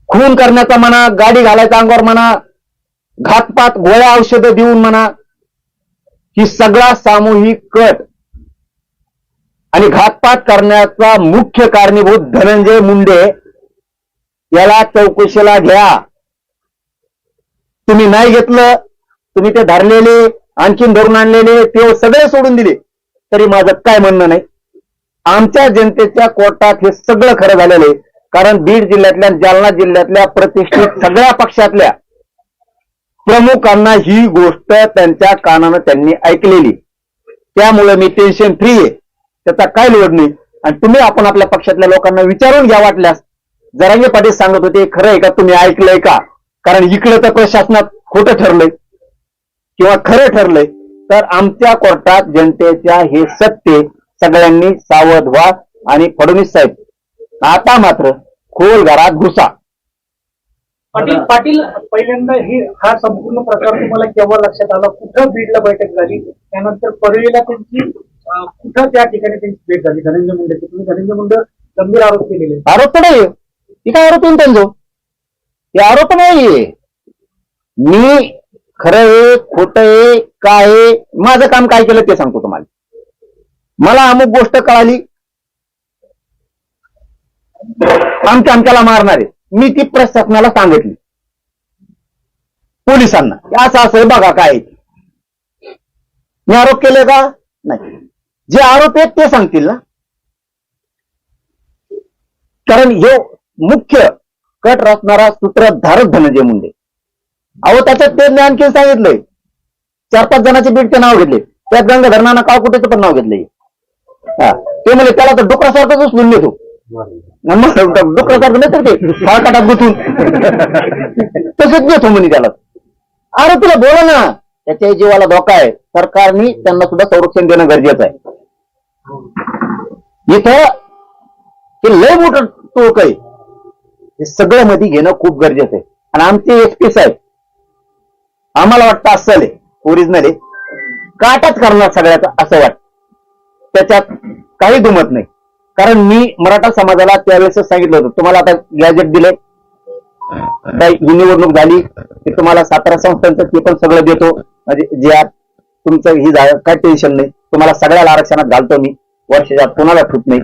खून करण्याचा म्हणा, गाडी घालायचा अंगावर म्हणा, घातपात गोळ्या औषधं देऊन म्हणा, ही सगळा सामूहिक कट आणि घातपात करण्याचा मुख्य कारणीभूत धनंजय मुंडे. याला चौकशीला घ्या. तुम्ही नाही घेतलं, तुम्ही ते धरलेले आणखीन धरून आणलेले ते सगळे सोडून दिले तरी माझं काय म्हणणं नाही. आमच्या जनतेच्या कोर्टात हे सगळं खरं झालेलं आहे. कारण बीड जिल्ह्यातल्या, जालना जिल्ह्यातल्या प्रतिष्ठित सगळ्या पक्षातल्या प्रमुखांना ही गोष्ट त्यांच्या कानानं त्यांनी ऐकलेली. त्यामुळे मी टेन्शन फ्री आहे, त्याचा काय लोड नाही. आणि तुम्ही आपण आपल्या पक्षातल्या लोकांना विचारून घ्या वाटल्यास. जरांगे पाटील सांगत होते, खरं आहे का, तुम्ही ऐकलंय का? कारण इकडे तर प्रशासनात खोटं ठरलंय किंवा खरं ठरलंय, तर आमच्या कोर्टात जनतेच्या हे सत्य सगळ्यांनी सावध व्हा आणि फडणवीस साहेब आता मात्र खोल घरात घुसा. पाटील पहिल्यांदा हा संपूर्ण प्रकार तुम्हाला केव्हा लक्षात आला? कुठं बीडला बैठक झाली, त्यानंतर परळीला त्यांची कुठं त्या ठिकाणी त्यांची भेट झाली धनंजय मुंडेची? तुम्ही धनंजय मुंडे गंभीर आरोप केलेले. आरोप तर नाही, ती काय आरोप त्यांचो, हे आरोप नाहीये. मी खरं आहे खोट आहे काय आहे, माझं काम काय केलं ते सांगतो तुम्हाला. मला अमुक गोष्ट कळाली, आमच्याला मारणार आहे, मी ती प्रशासनाला सांगितली, पोलिसांना असं असं बघा काय. मी आरोप केले का? नाही. जे आरोप आहेत ते सांगतील ना, कारण हे मुख्य कट रचणारा सूत्रधारक धनंजय मुंडे. अहो त्याच्यात ते आणखी सांगितलंय, 4-5 जणांचे बीडचे नाव घेतले, त्यात गंगाधर नाना काळकुटेचं पण नाव घेतलंय. ते म्हणजे त्याला तर डुकरासारखंच उचलून नेतो, डुकरासारखं नाही तर ते फाळकाटात गुंतून तसंच घेतो म्हणे त्याला. अरे तुला बोला ना, त्याच्या जीवाला धोका आहे, सरकारने त्यांना सुद्धा संरक्षण देणं गरजेचं आहे. इथं हे लय मोठं टोक आहे, हे सगळं मध्ये घेणं खूप गरजेचं आहे. आणि आमचे एसपी साहेब आम्हाला वाटतं असं आहे ओरिजिनल आहे, काटाच करणार सगळ्याचा असं वाटतं, त्याच्यात काही दुमत नाही. कारण मी मराठा समाजाला त्यावेळेसच सांगितलं होतं, तुम्हाला आता गॅजेट दिले, ही निवडणूक झाली की तुम्हाला सातारा संस्थांचं ते पण सगळं देतो, म्हणजे जे आत तुमचं ही काय टेन्शन नाही, तुम्हाला सगळ्याला आरक्षणात घालतो मी, वर्षाच्या आत कोणाला ठूत नाही,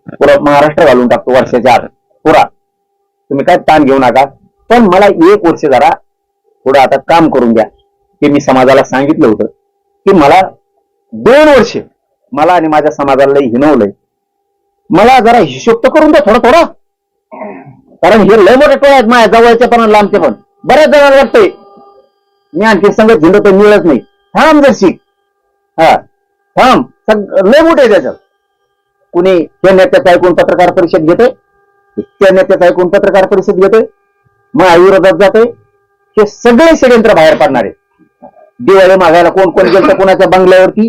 पुरा महाराष्ट्र घालून टाकतो वर्षाच्या आत पुरा, तुम्ही काय ताण घेऊ नका. पण मला 1 वर्ष जरा पुढे आता काम करून द्या, हे मी समाजाला सांगितलं होतं की मला 2 वर्ष मला आणि माझ्या समाजाला हिनवलंय, मला जरा हिशोब तर करून द्या थोडा थोडा. कारण हे लय मोठे टोळ आहेत माझ्या जवळचे पण लांबचे पण, बऱ्याच जणांना वाटतंय मी आणखी संगत झिंड तर मिळत नाही. थांब जर शिक, थांब, लय मोठे आहे त्याच्यात. कुणी हे नेत्याचं ऐकून पत्रकार परिषद घेते, त्या नेत्याचं ऐकून पत्रकार परिषद घेते, मग विरोधात जाते. हे सगळे षडयंत्र बाहेर पडणारे. दिवाळी मागायला कोण कोण गेलं कोणाच्या बंगल्यावरती,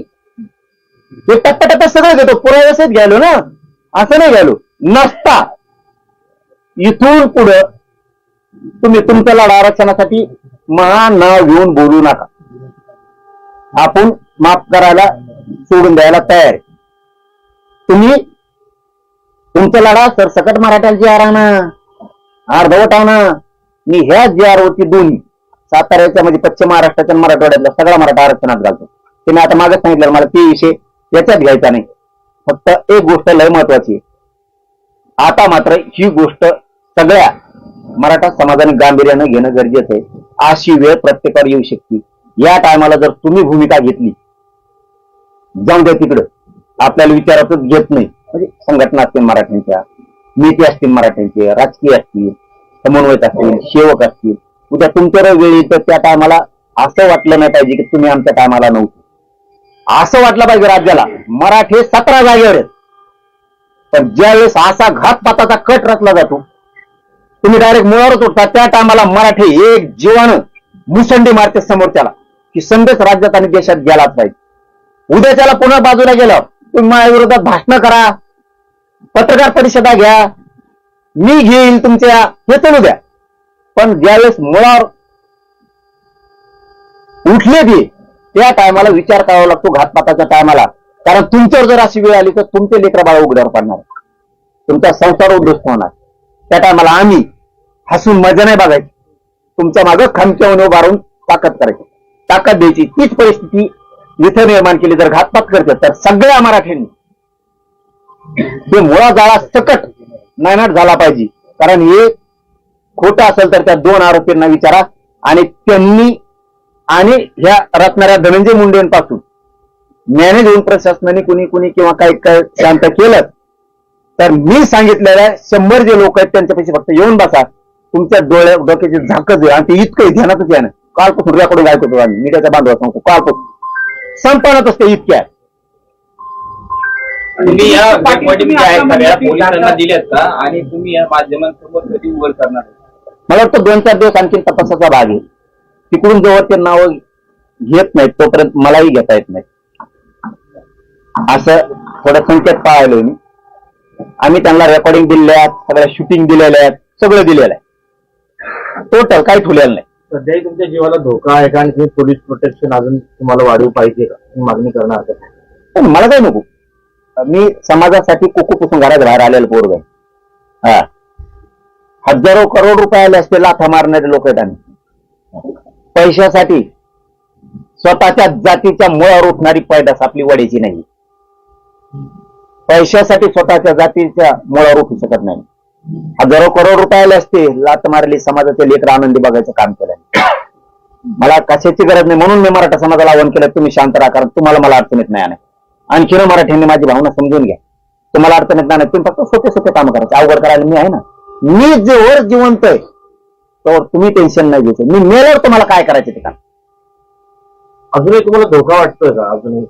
हे टप्प्याटप्प्यात सगळं घेतो. पुराव्यासच घ्यायलो ना, असं नाही घ्यायलो नसता. इथून पुढं तुम्ही तुमच्या लढा आरक्षणासाठी महा नाव घेऊन बोलू नका. आपण माफ करायला सोडून द्यायला तयार आहे. तुम्ही तुमचा लढा सरसकट मराठ्याला जी आर आणा, अर्धवट आणा. मी ह्या जी आर वरती दोन्ही साताऱ्याच्या म्हणजे पश्चिम महाराष्ट्राच्या मराठवाड्यातला सगळा मराठा आरक्षणात घालतो. ते मी आता मागे सांगितलं, मला ते विषय याच्यात घ्यायचा नाही. फक्त एक गोष्ट लय महत्वाची आहे, आता मात्र ही गोष्ट सगळ्या मराठा समाजाने गांभीर्यानं घेणं गरजेचं आहे. अशी वेळ प्रत्येकावर येऊ शकते. या टायमाला जर तुम्ही भूमिका घेतली, जाऊन द्या तिकडं, आपल्याला विचारातच घेत नाही. म्हणजे संघटना असतील मराठ्यांच्या, नेते असतील मराठ्यांचे, राजकीय असतील, समन्वयक असतील, सेवक असतील, उद्या तुमच्या वेळी तर त्या टायमाला असं वाटलं नाही पाहिजे की तुम्ही आमच्या टायमाला नव्हते. असं वाटलं पाहिजे राज्याला मराठे 17 जागेवर आहेत. पण ज्यावेळेस असा घातपाताचा कट रचला जातो, तुम्ही डायरेक्ट मुळावरच उठता, त्या टायमाला मराठे एक जीवानं मुसंडी मारते समोरच्याला की संदेश राज्यात आणि देशात गेलाच पाहिजे. उद्याच्याला पुन्हा बाजूला गेलं तुम्ही माझ्या विरोधात भाषण करा, पत्रकार परिषदा घ्या, मी घेईल तुमच्या, हे चालू द्या. पण ज्यावेळेस मुळावर उठले ते त्या टायमाला विचार करावा लागतो घातपाताच्या टायमाला. कारण तुमच्यावर जर अशी वेळ आली तर तुमचे लेकरं बाळ उघड्यावर पडणार, तुमचा संसार उद्ध्वस्त होणार. त्या टायमाला आम्ही हसून मजा नाही बघायची, तुमच्या मागं खमक्यावर उभा राहून ताकद करायची, ताकद द्यायची. तीच परिस्थिती इथं निर्माण केली. जर घातपात करते तर सगळ्या मराठ्यांनी ते मुळा जाळा सकट नायनाट झाला पाहिजे. कारण हे खोटं असेल तर त्या 2 आरोपींना विचारा, आणि त्यांनी आणि ह्या रचणाऱ्या धनंजय मुंडेंपासून मॅनेज होऊन प्रशासनाने कुणी कुणी किंवा काही शांत केलं तर मी सांगितलेल्या 100 जे लोक आहेत त्यांच्यापेक्षा फक्त येऊन बसा, तुमच्या डोक्याची झाकच आहे. आणि ते इतकं ध्यानातच आहे ना, कालपासून रेकॉर्डिंग ऐकतो आम्ही, मीडियाच्या बांधवा सांगतो, कालपासून संपवण्यात असते इतक्या. तुम्ही या सगळ्या पोलिसांना दिल्यात का, आणि तुम्ही या माध्यमांसोबत कधी उघड करणार? मला वाटतं 2-4 दिवस आणखी तपासाचा भाग आहे. तिकडून जेव्हा ते नाव घेत नाहीत तोपर्यंत मलाही घेता येत नाही, असं थोडं संकेत पाळलोय मी. आम्ही त्यांना रेकॉर्डिंग दिलेल्या आहेत, सगळ्या शूटिंग दिलेल्या आहेत, सगळं दिलेलं आहे, टोटल काही ठुलेलं नाही. सध्याही तुमच्या जीवाला धोका आहे का आणि तुम्ही पोलीस प्रोटेक्शन अजून तुम्हाला वाढवू पाहिजे का, तुम्ही मागणी करणार का? पण मला काही नको, मी समाजासाठी कुकूपासून घरात बाहेर आलेलं पोरग आहे. हा, हजारो करोड रुपये आले असते लाथा मारणारे लोक आहेत आम्ही. पैशासाठी स्वतःच्या जातीच्या मुळावर उठणारी पैदास आपली वड्याची नाही. पैशासाठी स्वतःच्या जातीच्या मुळावर उठू शकत नाही. हजारो करोड रुपये आले असते, लात मारली, समाजाचे लेकर आनंदी बघायचं काम केलं. मला कशाची गरज नाही, म्हणून मी मराठा समाजाला आवाहन केलं, तुम्ही शांत राहा, कारण तुम्हाला मला अडचण येत नाही. आणखीन मराठ्यांनी माझी भावना समजून घ्या, तुम्हाला अडचण येत नाही, तुम्ही फक्त सोपे सोपे काम करायचे, अवघड करायला मी आहे ना. मी जेवर जिवंत आहे तर तुम्ही टेन्शन नाही घ्यायचं, मी मेल्यावर तुम्हाला काय करायचं ते काम. अजूनही तुम्हाला धोका वाटतोय का? अजूनही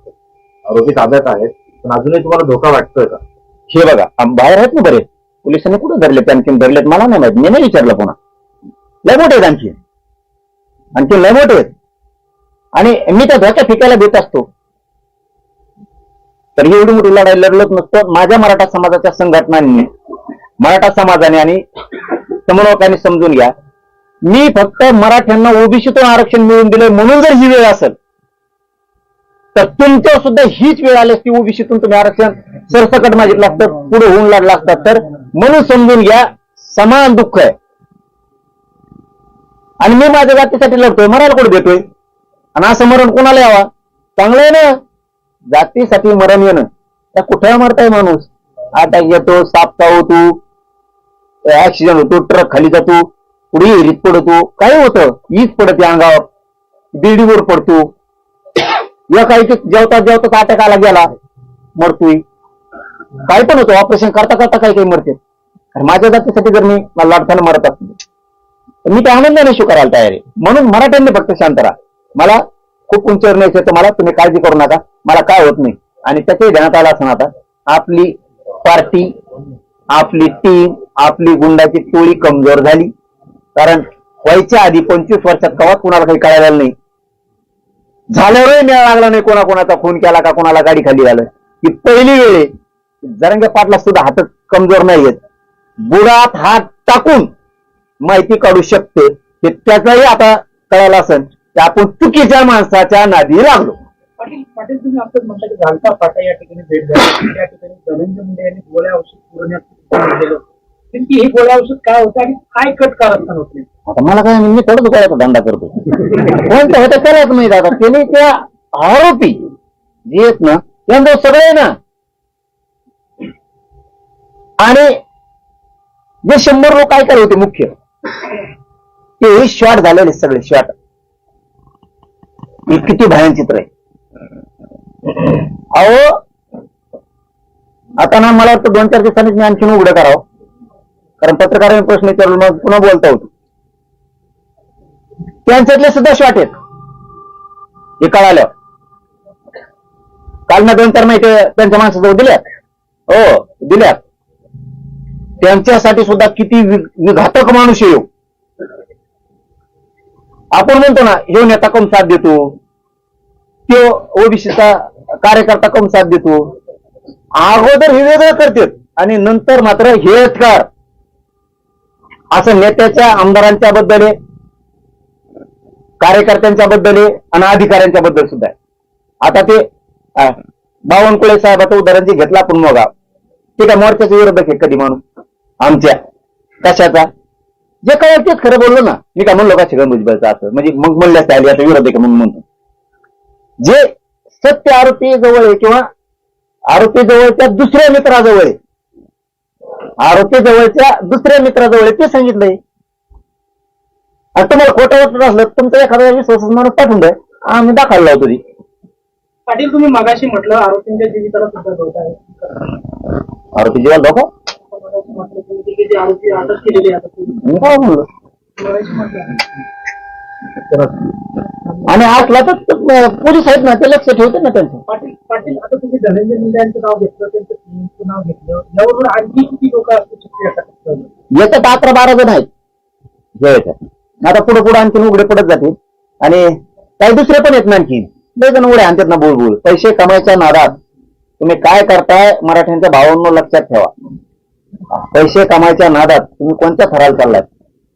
आरोपी ताब्यात आहेत पण अजूनही तुम्हाला धोका वाटतोय का? हे बघा, बाहेर आहेत ना बरे, पोलिसांनी कुठे धरलेत, आणखीन धरलेत मला नाही माहिती, मी नाही विचारलं पुन्हा. लय मोठे आहेत आणखी लय मोठे आहेत, आणि मी त्या धोक्या फिकायला देत असतो. तर एवढी मोठी लढाई लढलच नसतो. माझ्या मराठा समाजाच्या संघटनांनी, मराठा समाजाने आणि समन्वयकांनी समजून घ्या, मी फक्त मराठ्यांना ओबीसीतून आरक्षण मिळवून दिलंय म्हणून जर ही वेळ असेल तर तुमच्यावर सुद्धा हीच वेळ आली असती, ओबीसीतून तुम्ही आरक्षण सरसकट मागितलं असतं, पुढे होऊन लागलं असतात. तर म्हणून समजून घ्या, समान दुःख आहे. आणि मी माझ्या जातीसाठी लढतोय, मरायला कुठे देतोय, आणि असं मरण कोणाला यावा? चांगलं आहे ना, जातीसाठी मरण येणं. त्या कुठे मरताय माणूस, अटॅक येतो, साप चावतो, ऍक्सिडेंट होतो, ट्रक खाली जातो, पुढे विहिरीत पडतो, काय होतं, वीज पडते अंगावर, बिल्डिंगवर पडतो, या काही जेवता जेवताच अटॅक आला गेला, मरतोय, काय पण होतो, ऑपरेशन करता करता काही काही मरते. माझ्या जातीसाठी जर मी मला लढताना मरत असतो तर मी त्या आनंदाने स्वीकारायला तयार आहे. म्हणून मराठ्यांनी फक्त शांत राहा, मला खूप उंचीवर न्यायचं तर मला तुम्ही काळजी करू नका, मला काय होत नाही. आणि त्याच्याही ध्यानात आला असं आता आपली पार्टी, आपली टीम, आपली गुंडाची टोळी कमजोर झाली. कारण व्हायच्या आधी 25 वर्षात कवा कुणाला काही कळायला नाही, झाल्यावरही मेळा लागला नाही, कोणाकोणाचा फोन केला का कोणाला गाडी खाली झालं. ही पहिली वेळ आहे. जरंगे पाटला सुद्धा हात कमजोर नाहीयेत, बुडात हात टाकून माहिती काढू शकते, हे त्याचाही आता कळायला असेल की आपण चुकीच्या माणसाच्या नादी लागलो. पाटील तुम्ही आता म्हटलं की घालता फाटा या ठिकाणी भेट झाली, त्या ठिकाणी धनंजय मुंडे यांनी गोळ्या औषध पुरवण्यात नेमकी हे गोळ्या औषध काय होतं आणि काय कट कारस्थान होते? आता मला काय, मी थोडं दुकानाचा धंदा करतो, कोणतं होतं करायचं माहिती. आता त्यांनी त्या आरोपी जे आहेत ना त्यांचं सगळे ना, आणि जे 100 लोक काय होते मुख्य, ते शॉर्ट झालेले सगळे शॉर्ट. हे किती भयान चित्र आहे. अहो आता ना मला वाटतं 2-4 दिवसांनीच मी आणखीन उघडं करावं, कारण पत्रकारांनी प्रश्न विचारला मग पुन्हा बोलता होतो. त्यांच्यातले सुद्धा शॉर्ट आहेत, हे कळालं. काल ना 2-4 माहिती त्यांच्या माणसाजवळ दिल्यात, हो दिल्यात. त्यांच्यासाठी सुद्धा किती विघातक माणूस येऊ. आपण म्हणतो ना, ह्यो नेता कम साथ देतो, तो ओबीसीचा कार्यकर्ता कम साथ देतो. अगोदर हे वेगळं करतात आणि नंतर मात्र हेच कर, असं नेत्याच्या आमदारांच्या बद्दल आहे, कार्यकर्त्यांच्या बद्दल आहे आणि अधिकाऱ्यांच्या बद्दल सुद्धा आहे. आता ते बावनकुळे साहेबाचं उदाहरण जे घेतलं आपण मग, ते काय मोर्चाच्या विरोधक आहे कधी माणूस आमच्या कशाचा? जे काय तेच खरं बोललो ना, मी काय म्हणलो का छगन भुजबळचं असं, म्हणजे मग म्हणलं त्याला आता विरोधक आहे म्हणून म्हणतो. जे सत्य आरोपी जवळ आहे किंवा आरोपी जवळच्या दुसऱ्या मित्राजवळ आहे, आरोपी जवळच्या दुसऱ्या मित्राजवळ आहे, ते सांगितलंय. आणि तुम्हाला खोटं वाटत असलं तुमचा एखादा विश्वास माणूस पाठवून द्या, आम्ही दाखल लावतो ती. पाटील तुम्ही मगाशी म्हटलं आरोपींच्या जीविताला सुद्धा धोका आहे. आरोपी जीवाला धोका? म्हटलं तुम्ही की जे आरोपी अटक केलेली आता मी काय म्हणलो, आणि असला तर पोलीस आहेत ना, ते लक्ष ठेवते ना त्यांचं. पाटील आता तुम्ही धनंजय मुंडे यांचं नाव घेतलं, त्यांचं टीमचं नाव घेतलं, यावरून आणखी किती लोक असू शकते? याच्यात 11-12 जण आहेत जे येतात. आता पुढे पुढे आणखीन उघडे पडत जातील आणि काही दुसरे पण आहेत ना आणखी लय जण उड्या आणतात ना बोल पैसे कमायच्या नादात तुम्ही काय करताय मराठ्यांच्या भावांनो लक्षात ठेवा. पैसे कमायच्या नादात तुम्ही कोणत्या थराला चाललाय.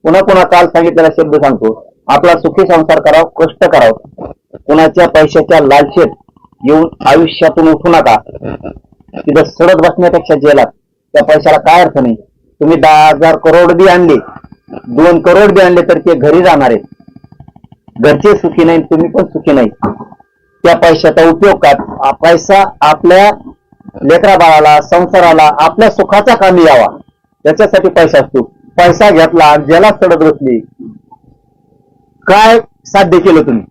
पुन्हा काल सांगितलेला शब्द सांगतो, आपला सुखी संसार करावा, कष्ट करावं. कुणाच्या पैशाच्या लालसेत येऊन आयुष्यातून उठू नका. तिथं सडत बसण्यापेक्षा जेलात त्या पैशाला काय अर्थ नाही. तुम्ही 10,000 करोड बी आणले, 2 करोड बी आणले तर ते घरी जाणार आहेत. घरचे सुखी नाही, तुम्ही पण सुखी नाही. त्या पैशाचा उपयोग का पैसा आपल्या लेकरा बाळाला संसाराला आपल्या सुखाचा कामी यावा त्याच्यासाठी पैसा असतो. पैसा घेतला ज्याला सडत बसली काय साध्य केलं तुम्ही.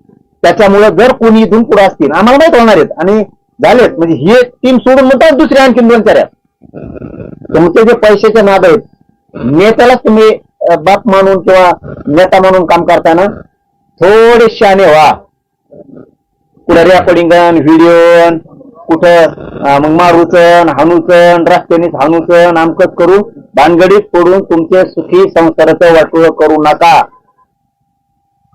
त्याच्यामुळे जर कोणी इथून पुढे असतील आम्हाला माहित होणार आहेत आणि झालेत म्हणजे ही टीम सोडून म्हणतात दुसरी आणखी 2-4 तुमचे जे पैशाचे नाद आहेत नेत्यालाच तुम्ही बाप मानून किंवा नेता म्हणून काम करताना थोडे शहाणे व्हा. कुठं रेकॉर्डिंगन व्हिडिओ कुठं मग मारूचन हाणूचन रस्त्यानेच हाणूचन आमकच करू भानगडीत पडून तुमचे सुखी संसाराचं वाटोळ करू नका.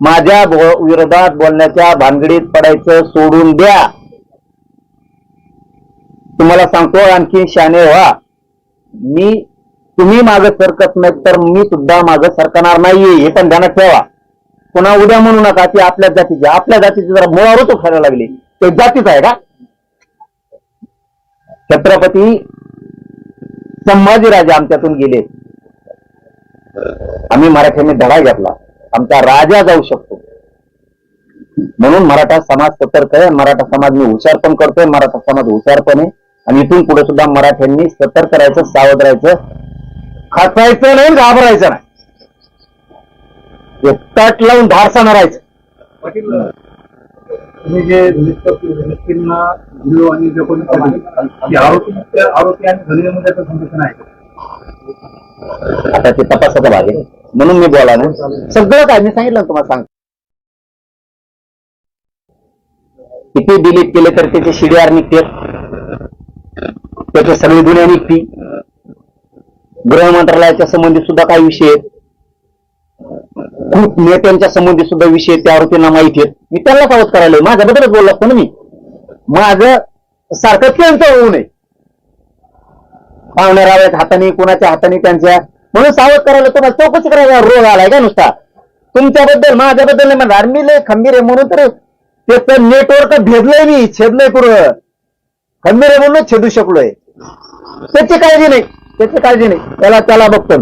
माझ्या विरोधात बोलण्याच्या भानगडीत पडायचं सोडून द्या. तुम्हाला सांगतो आणखी शहाणे व्हा. तुम्ही मागं सरकत नाही तर मी सुद्धा मागं सरकणार नाहीये हे पण ध्यानात ठेवा. पुन्हा उद्या म्हणू नका की आपल्या जातीची जरा मुळावरच उठायला लागली ते जातीच आहे का. छत्रपती संभाजीराजे आमच्यातून गेले. आम्ही मराठ्यांनी धडा घेतला. आमचा राजा जाऊ शकतो म्हणून मराठा समाज सतर्क आहे. मराठा समाज मी हुशार पण करतोय. मराठा समाज हुशार पण आहे आणि इथून पुढे सुद्धा मराठ्यांनी सतर्क राहायचं, सावध राहायचं, खचायचं नाही, घाबरायचं नाही, तट लावून धारसानं राहायचं. पाटील तुम्ही जे व्यक्तींना व्हिडिओ आणि रेकॉर्डिंग आरोपी आणि धनंजय संघटना आहे आता ते तपासाचा भाग आहे म्हणून मी बोला ना. सगळं काय मी सांगितलं ना तुम्हाला सांग. किती डिलीट केले तर त्याचे CDR निघते, त्याचे सगळे गुन्हे निघतील. गृह मंत्रालयाच्या संबंधित सुद्धा काही विषय आहेत. खूप नेत्यांच्या संबंधित सुद्धा विषय त्या आरोपींना माहिती आहेत. मी त्यांना सावध करायला माझ्याबद्दलच बोललो असतो ना. मी माझं सारखं त्यांचं होऊ नये पाहुण्या राव्याच्या हाताने कोणाच्या हाताने त्यांच्या म्हणून सावध करायला तुम्हाला चौकशी करायला रोग आलाय का नुसता. तुमच्याबद्दल माझ्याबद्दल नाही म्हणणार मी लय खंबीर आहे म्हणून तर त्याचं नेटवर्क भेदलंय मी छेदलंय पुरं. खंबीर आहे म्हणून छेदू शकलोय. त्याची काळजी नाही, त्याची काळजी नाही. त्याला बघतो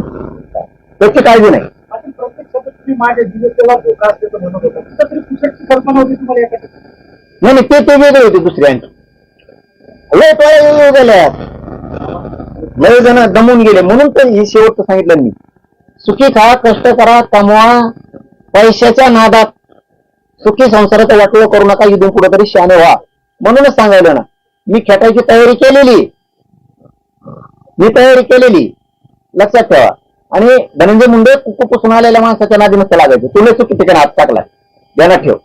त्याची काळजी नाही. प्रत्येक शब्द तुम्ही माझ्या जीवितला धोका असते तर म्हणत होता तरी कुठची कल्पना होती तुम्हाला एका नाही ते वेगळे होते दुसरे आणखी लय येऊ गेल्या लय जण दमून गेले म्हणून तर हे शेवटचं सांगितलं मी. सुखी खा, कष्ट करा, कमवा, पैशाच्या नादात सुखी संसाराचं वाटोळ करू नका. इथून कुठेतरी शहाणे व्हा म्हणूनच सांगायला ना. मी खेटायची तयारी केलेली लक्षात ठेवा. आणि धनंजय मुंडे कुकूपासून आलेल्या माणसाच्या नादी नसतं लागायचं. तुला चुकी ठिकाणी हात टाकला ध्यानात ठेव.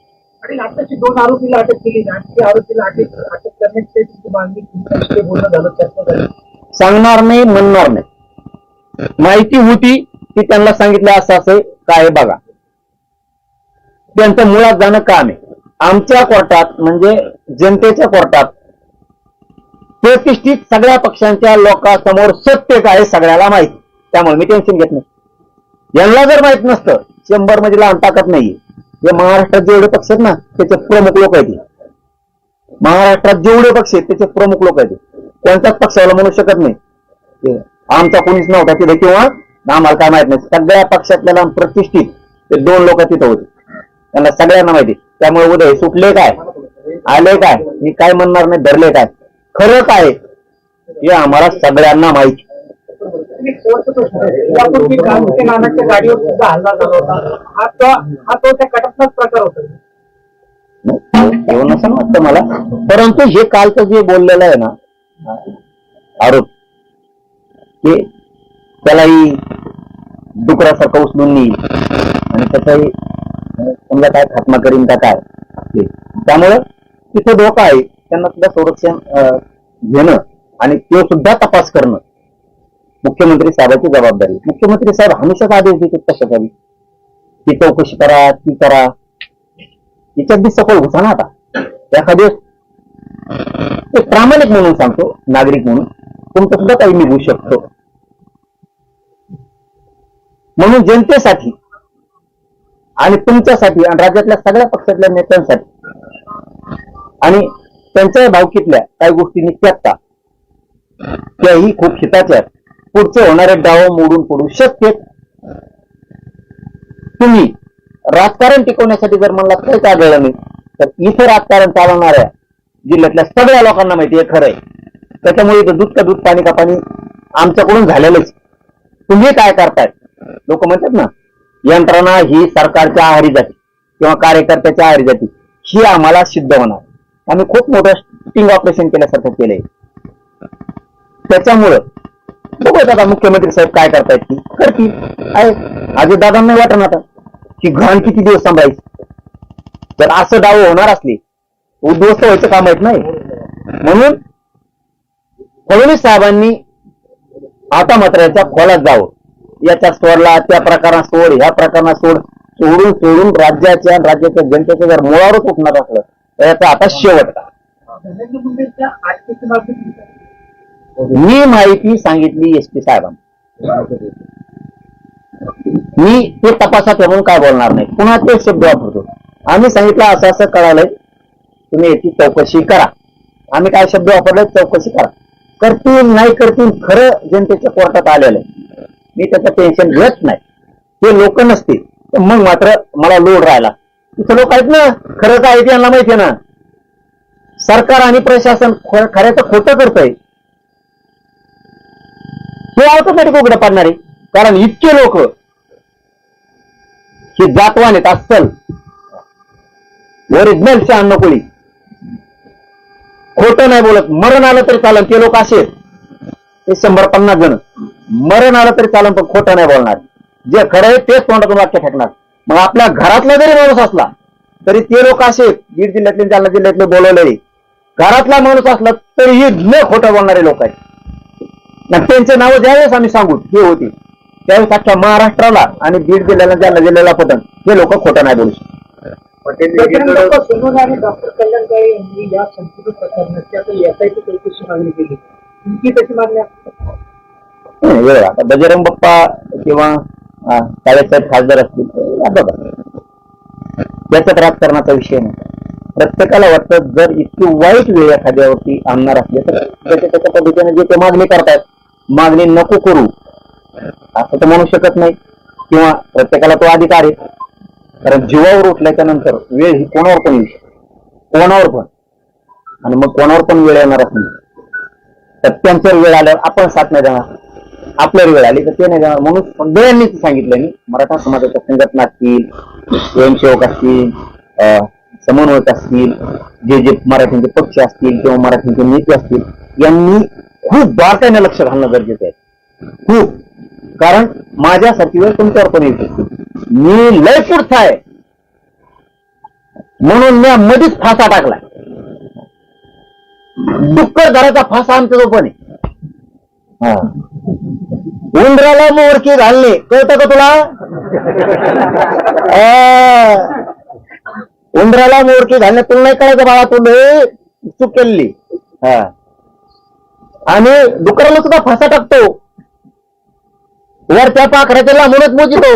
आणि आताची 2 आरोपीला अटक केली. आणखी आरोपीला अटक करण्याची मागणी बोलणं झालं, चर्चा झाली. सांगणार नाही, म्हणणार नाही. माहिती होती ती त्यांना सांगितलं असं काय बघा. त्यांचं मुळात जाणं काम आहे. आमच्या कोर्टात म्हणजे जनतेच्या कोर्टात प्रतिष्ठित सगळ्या पक्षांच्या लोकांसमोर सत्य काय सगळ्याला माहिती. त्यामुळे मी टेन्शन घेत नाही. यांना जर माहित नसतं 100 मध्ये लावून टाकत नाही. हे महाराष्ट्रात जेवढे पक्ष आहेत ना त्याचे प्रमुख लोक आहेत. महाराष्ट्रात जेवढे पक्ष आहेत त्याचे प्रमुख लोक आहेत. कोणत्याच पक्षाला म्हणू शकत नाही आमचा कोणीच नव्हता तिथे किंवा आम्हाला काय माहित नाही. सगळ्या पक्षातल्या प्रतिष्ठित ते 2 लोक तिथं होते. त्यांना सगळ्यांना माहिती. त्यामुळे उदय सुटले काय आले काय मी काय म्हणणार नाही. धरले काय खरं काय हे आम्हाला सगळ्यांना माहिती. यापूर्वी नानाच्या गाडीवर सुद्धा हल्ला झाला होता. हा तो त्या कटातलाच प्रकार होता. एवढं नसं वाटतं मला. परंतु हे कालचं जे बोललेलं आहे ना आरोप ते त्यालाही डुकरासारखं उचलून येईल आणि त्याचाही समजा काय खात्मा करीन का काय. त्यामुळं तिथं धोका आहे. त्यांना सुद्धा संरक्षण घेणं आणि तो सुद्धा तपास करणं मुख्यमंत्री साहेबांची जबाबदारी. मुख्यमंत्री साहेब हमेशाच आदेश देतात कशासाठी. ती चौकशी करा, ती करा. याच्यात बी सफल घुसा ना आता एखाद्या एक प्रामाणिक म्हणून सांगतो, नागरिक म्हणून तुमचं सुद्धा काही निघू शकतो. म्हणून जनतेसाठी आणि तुमच्यासाठी आणि राज्यातल्या सगळ्या पक्षातल्या नेत्यांसाठी आणि त्यांच्या भावकीतल्या काही गोष्टी निघतात का त्याही खूप हिताच्या आहेत. पुढचे होणारे डाव मोडून पडू शकते. तुम्ही राजकारण टिकवण्यासाठी जर म्हणलात काहीच आढळलं नाही तर इथे राजकारण चालवणाऱ्या जिल्ह्यातल्या सगळ्या लोकांना माहिती आहे खरंय. त्याच्यामुळे इथं दूध का दूध पाणी का पाणी आमच्याकडून झालेलंच. तुम्ही काय करताय? लोक म्हणतात ना यंत्रणा ही सरकारच्या आहारी जाते किंवा कार्यकर्त्याच्या आहारी जाते, ही आम्हाला सिद्ध होणार. आम्ही खूप मोठं स्टिंग ऑपरेशन केल्यासारखं केलंय. त्याच्यामुळं बघूया आता मुख्यमंत्री साहेब काय करतायत की करतील. अजित दादांना वाटत ना आता की घाण किती दिवस सांभाळायची. जर असं डाव होणार असले उद्ध्वस्त व्हायचं काम येत नाही. म्हणून फडणवीस साहेबांनी आता मात्र याच्या खोलात जावं. याच्या सोडला त्या प्रकारात सोड, ह्या प्रकारात सोडून राज्याच्या जनतेच्या जर मुळावरच उठणार असलं तर याचा आता शेवट. धनंजय मुंडेच्या अटकेची मागणी मी माहिती सांगितली एसपी साहेबांना. मी ते तपासात म्हणून काय बोलणार नाही, पुन्हा ते शब्द वापरतो. आम्ही सांगितलं असं असं कळालंय, तुम्ही याची चौकशी करा. आम्ही काय शब्द वापरले? चौकशी करा. करतील नाही करतील खरं जनतेच्या कोर्टात आलेलं आहे. मी त्याचं टेन्शन घेत नाही. ते लोक नसतील तर मग मात्र मला लोड राहिला. तिथे लोक आहेत ना खरं काय ते यांना माहिती आहे ना. सरकार आणि प्रशासन खऱ्याचं खोटं करतंय हे ऑटोमॅटिक उघडं पडणार आहे. कारण इतके लोक ही जातवान आहेत अस्सल ओरिजिनल शहाण्णव खोटं नाही बोलत. मरण आलं तरी चालन. ते लोक असे ते 150 जण मरण आलं तरी चालन पण खोटं नाही बोलणार. जे खरं आहे तेच तोंडातून वाक्य फेकणार. मग आपल्या घरातला जरी माणूस असला तरी ते लोक असे बीड जिल्ह्यातले जालना जिल्ह्यातले बोलवलेले घरातला माणूस असला तरीही न खोटं बोलणारे लोक आहेत. त्यांचे नाव ज्यावेळेस आम्ही सांगू हे होते त्यावेळेस अख्ख्या महाराष्ट्राला आणि बीड जिल्ह्याला जालना जिल्ह्याला पटन हे लोक खोटं नाही बोलू शकतात. सोनवणे आणि डॉक्टर कल्याण काळे यांनी या संपूर्ण प्रकरणाची आता एसआयटी चौकशी मागणी केली. तुमची त्याची मागणी वेळ आता बजरंग बाप्पा किंवा साहेब खासदार असतील बघा त्याच्यात राजकारणाचा विषय नाही. प्रत्येकाला वाटतं जर इतकी वाईट वेळ एखाद्यावरती आणणार असले तर त्याच्या पद्धतीने जे ते मागणी करतायत मागणी नको करू असं तर म्हणू शकत नाही. किंवा प्रत्येकाला तो अधिकार आहे. कारण जीवावर उठल्याच्या नंतर वेळ ही कोणावर पण येऊ शकते. कोणावर पण. आणि मग कोणावर पण वेळ येणार नाही. तर त्यांच्यावर वेळ आल्यावर आपण साथ नाही देणार. आपल्यावर वेळ आली तर ते नाही देणार. म्हणून सगळ्यांनी सांगितलं मी मराठा समाजाच्या संघटना असतील, स्वयंसेवक असतील, समन्वयक असतील, जे मराठीचे पक्ष असतील किंवा मराठीचे नेते असतील यांनी खूप बारकाईने लक्ष घालणं गरजेचं आहे. खूप. कारण माझ्यासाठी वेळ तुमच्यावर पण येऊ शकते. मी लय पुढचा आहे म्हणून मी मध्येच फासा टाकलाय. डुक्कर धराचा फासा आमच्या जो पण आहे. उंदराला मोरकी घालणे कळतं का तुला? उंदराला मोरकी घालणे तुला नाही कळायचं बाळा. तुला चूक केली. आणि डुकराला सुद्धा फासा टाकतो. वरच्या पाखराच्या लांबूनच मोजितो.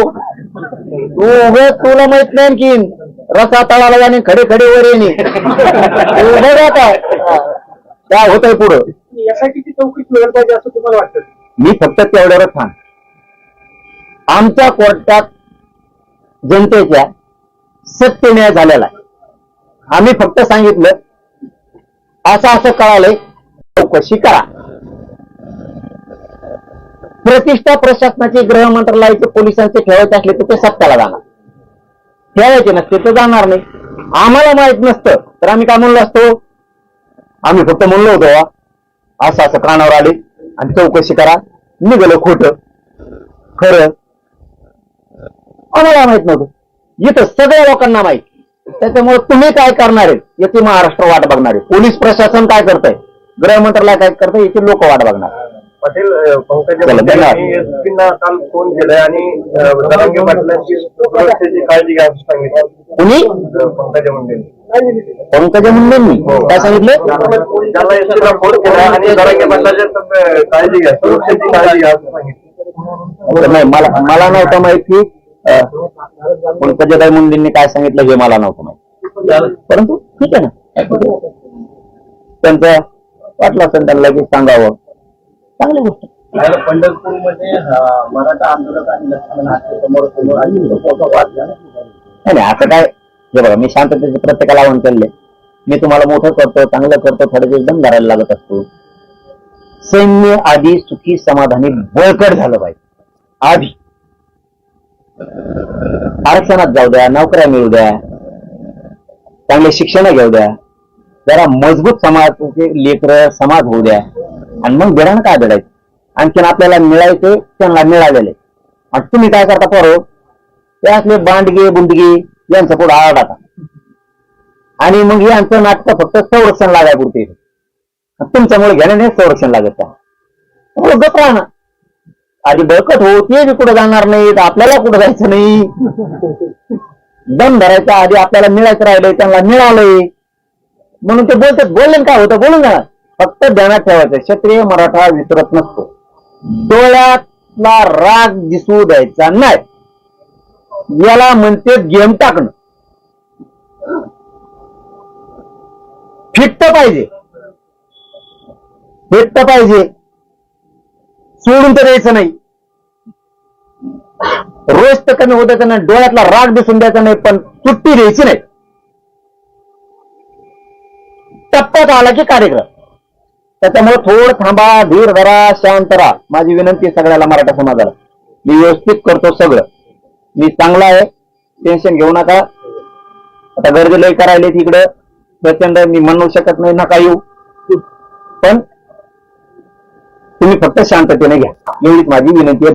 तुला माहित नाही आणखीन रसा तळाला जाणे खडे खडे वर येणे काय होतंय पुढं. यासाठी चौकशी वेळ पाहिजे असं तुम्हाला वाटतं? मी फक्त तेवढ्यावर थांब. आमच्या कोर्टात जनतेच्या सत्य न्याय झालेला आहे. आम्ही फक्त सांगितलं असं असं कळालंय चौकशी करा. प्रतिष्ठा प्रशासनाचे गृह मंत्रालयाचे पोलिसांचे ठेवायचे असले तर ते सत्याला जाणार. ठेवायचे नसते तर जाणार नाही. आम्हाला माहित नसतं तर आम्ही काय म्हणलो असतो? आम्ही फक्त म्हणलो होतो असं असं कानावर आले आणि चौकशी करा. निघालं खोटं खरं आम्हाला माहित नव्हतं. इथं सगळ्या लोकांना माहित. त्याच्यामुळे तुम्ही काय करणार आहे याची महाराष्ट्र वाट बघणार आहे. पोलीस प्रशासन काय करतंय, गृह मंत्रालय काय करतंय याची लोक वाट बघणार. पाटील पंकजा चला, मुंडे धन्यवाद. यांनी एसपींना काल फोन केलाय आणि जरांगे पाटलांची सुरक्षेची काळजी घ्या असं सांगितलं. कुणी पंकजा मुंडे पंकजा मुंडेंनी काय सांगितलं? त्याला एसपीला फोन केला आणि जरांगे पाटलाची काळजी घ्या, सुरक्षेची काळजी घ्या असं सांगितलं. नाही, मला नव्हतं माहिती पंकजाताई मुंडेंनी काय सांगितलं हे मला नव्हतं माहिती. परंतु ठीक आहे ना, त्यांचं वाटलं असेल त्यांना लगेच सांगावं, चांगली गोष्ट. पंढरपूरमध्ये मराठा आंदोलक आणि लक्ष्मण समोर नाही असं काय, हे बघा मी शांततेचे प्रत्येकाला आव्हान केले. मी तुम्हाला मोठं करतो, चांगलं करतो, थोडे दिवस दम धरायला लागत असतो. सैन्य आधी सुखी समाधानी बळकट झालं पाहिजे. आधी आरक्षणात जाऊ द्या, नोकऱ्या मिळू द्या, चांगले शिक्षण घेऊ द्या, जरा मजबूत समाजाचे लेकर समाज होऊ द्या, आणि मग बेरानं काय बेडायचं. आणखीन आपल्याला मिळायचे त्यांना मिळालेले. आणि तुम्ही काय करता पोरो, ते असले बांडगे बुंदगे यांचं पुढे आळ टाका आणि मग यांचं नाटक फक्त संरक्षण लागायपुरते. तुमच्यामुळे घेण्याने संरक्षण लागत त्यामुळे गप राहणार. आधी बळकट हो, ते बी कुठं जाणार नाहीत, आपल्याला कुठं जायचं नाही. दम धरायचा आधी आपल्याला मिळायचं राहिलंय, त्यांना मिळालंय म्हणून ते बोलले काय होतं बोलून जाणार. फक्त ध्यानात ठेवायचं, क्षत्रिय मराठा विसरत नसतो. डोळ्यातला राग दिसू द्यायचा नाही. याला म्हणते गेम टाकणं. फिट्ट पाहिजे, फिट्ट पाहिजे, सोडून तर द्यायचं नाही. रोज तर कमी होत नाही, डोळ्यातला राग दिसून द्यायचा नाही, पण सुट्टी द्यायची नाही. टप्प्यात आला की कार्यक्रम. त्याच्यामुळे थोडं थांबा, धीर धरा, शांत राहा. माझी विनंती सगळ्याला, मराठा समाजाला. मी व्यवस्थित करतो सगळं, मी चांगला आहे, टेन्शन घेऊ नका. आता गर्दी लय करायला तिकडं प्रचंड, मी म्हणू शकत नाही नका येऊ, पण तुम्ही फक्त शांततेने घ्या, एवढीच माझी विनंती आहे.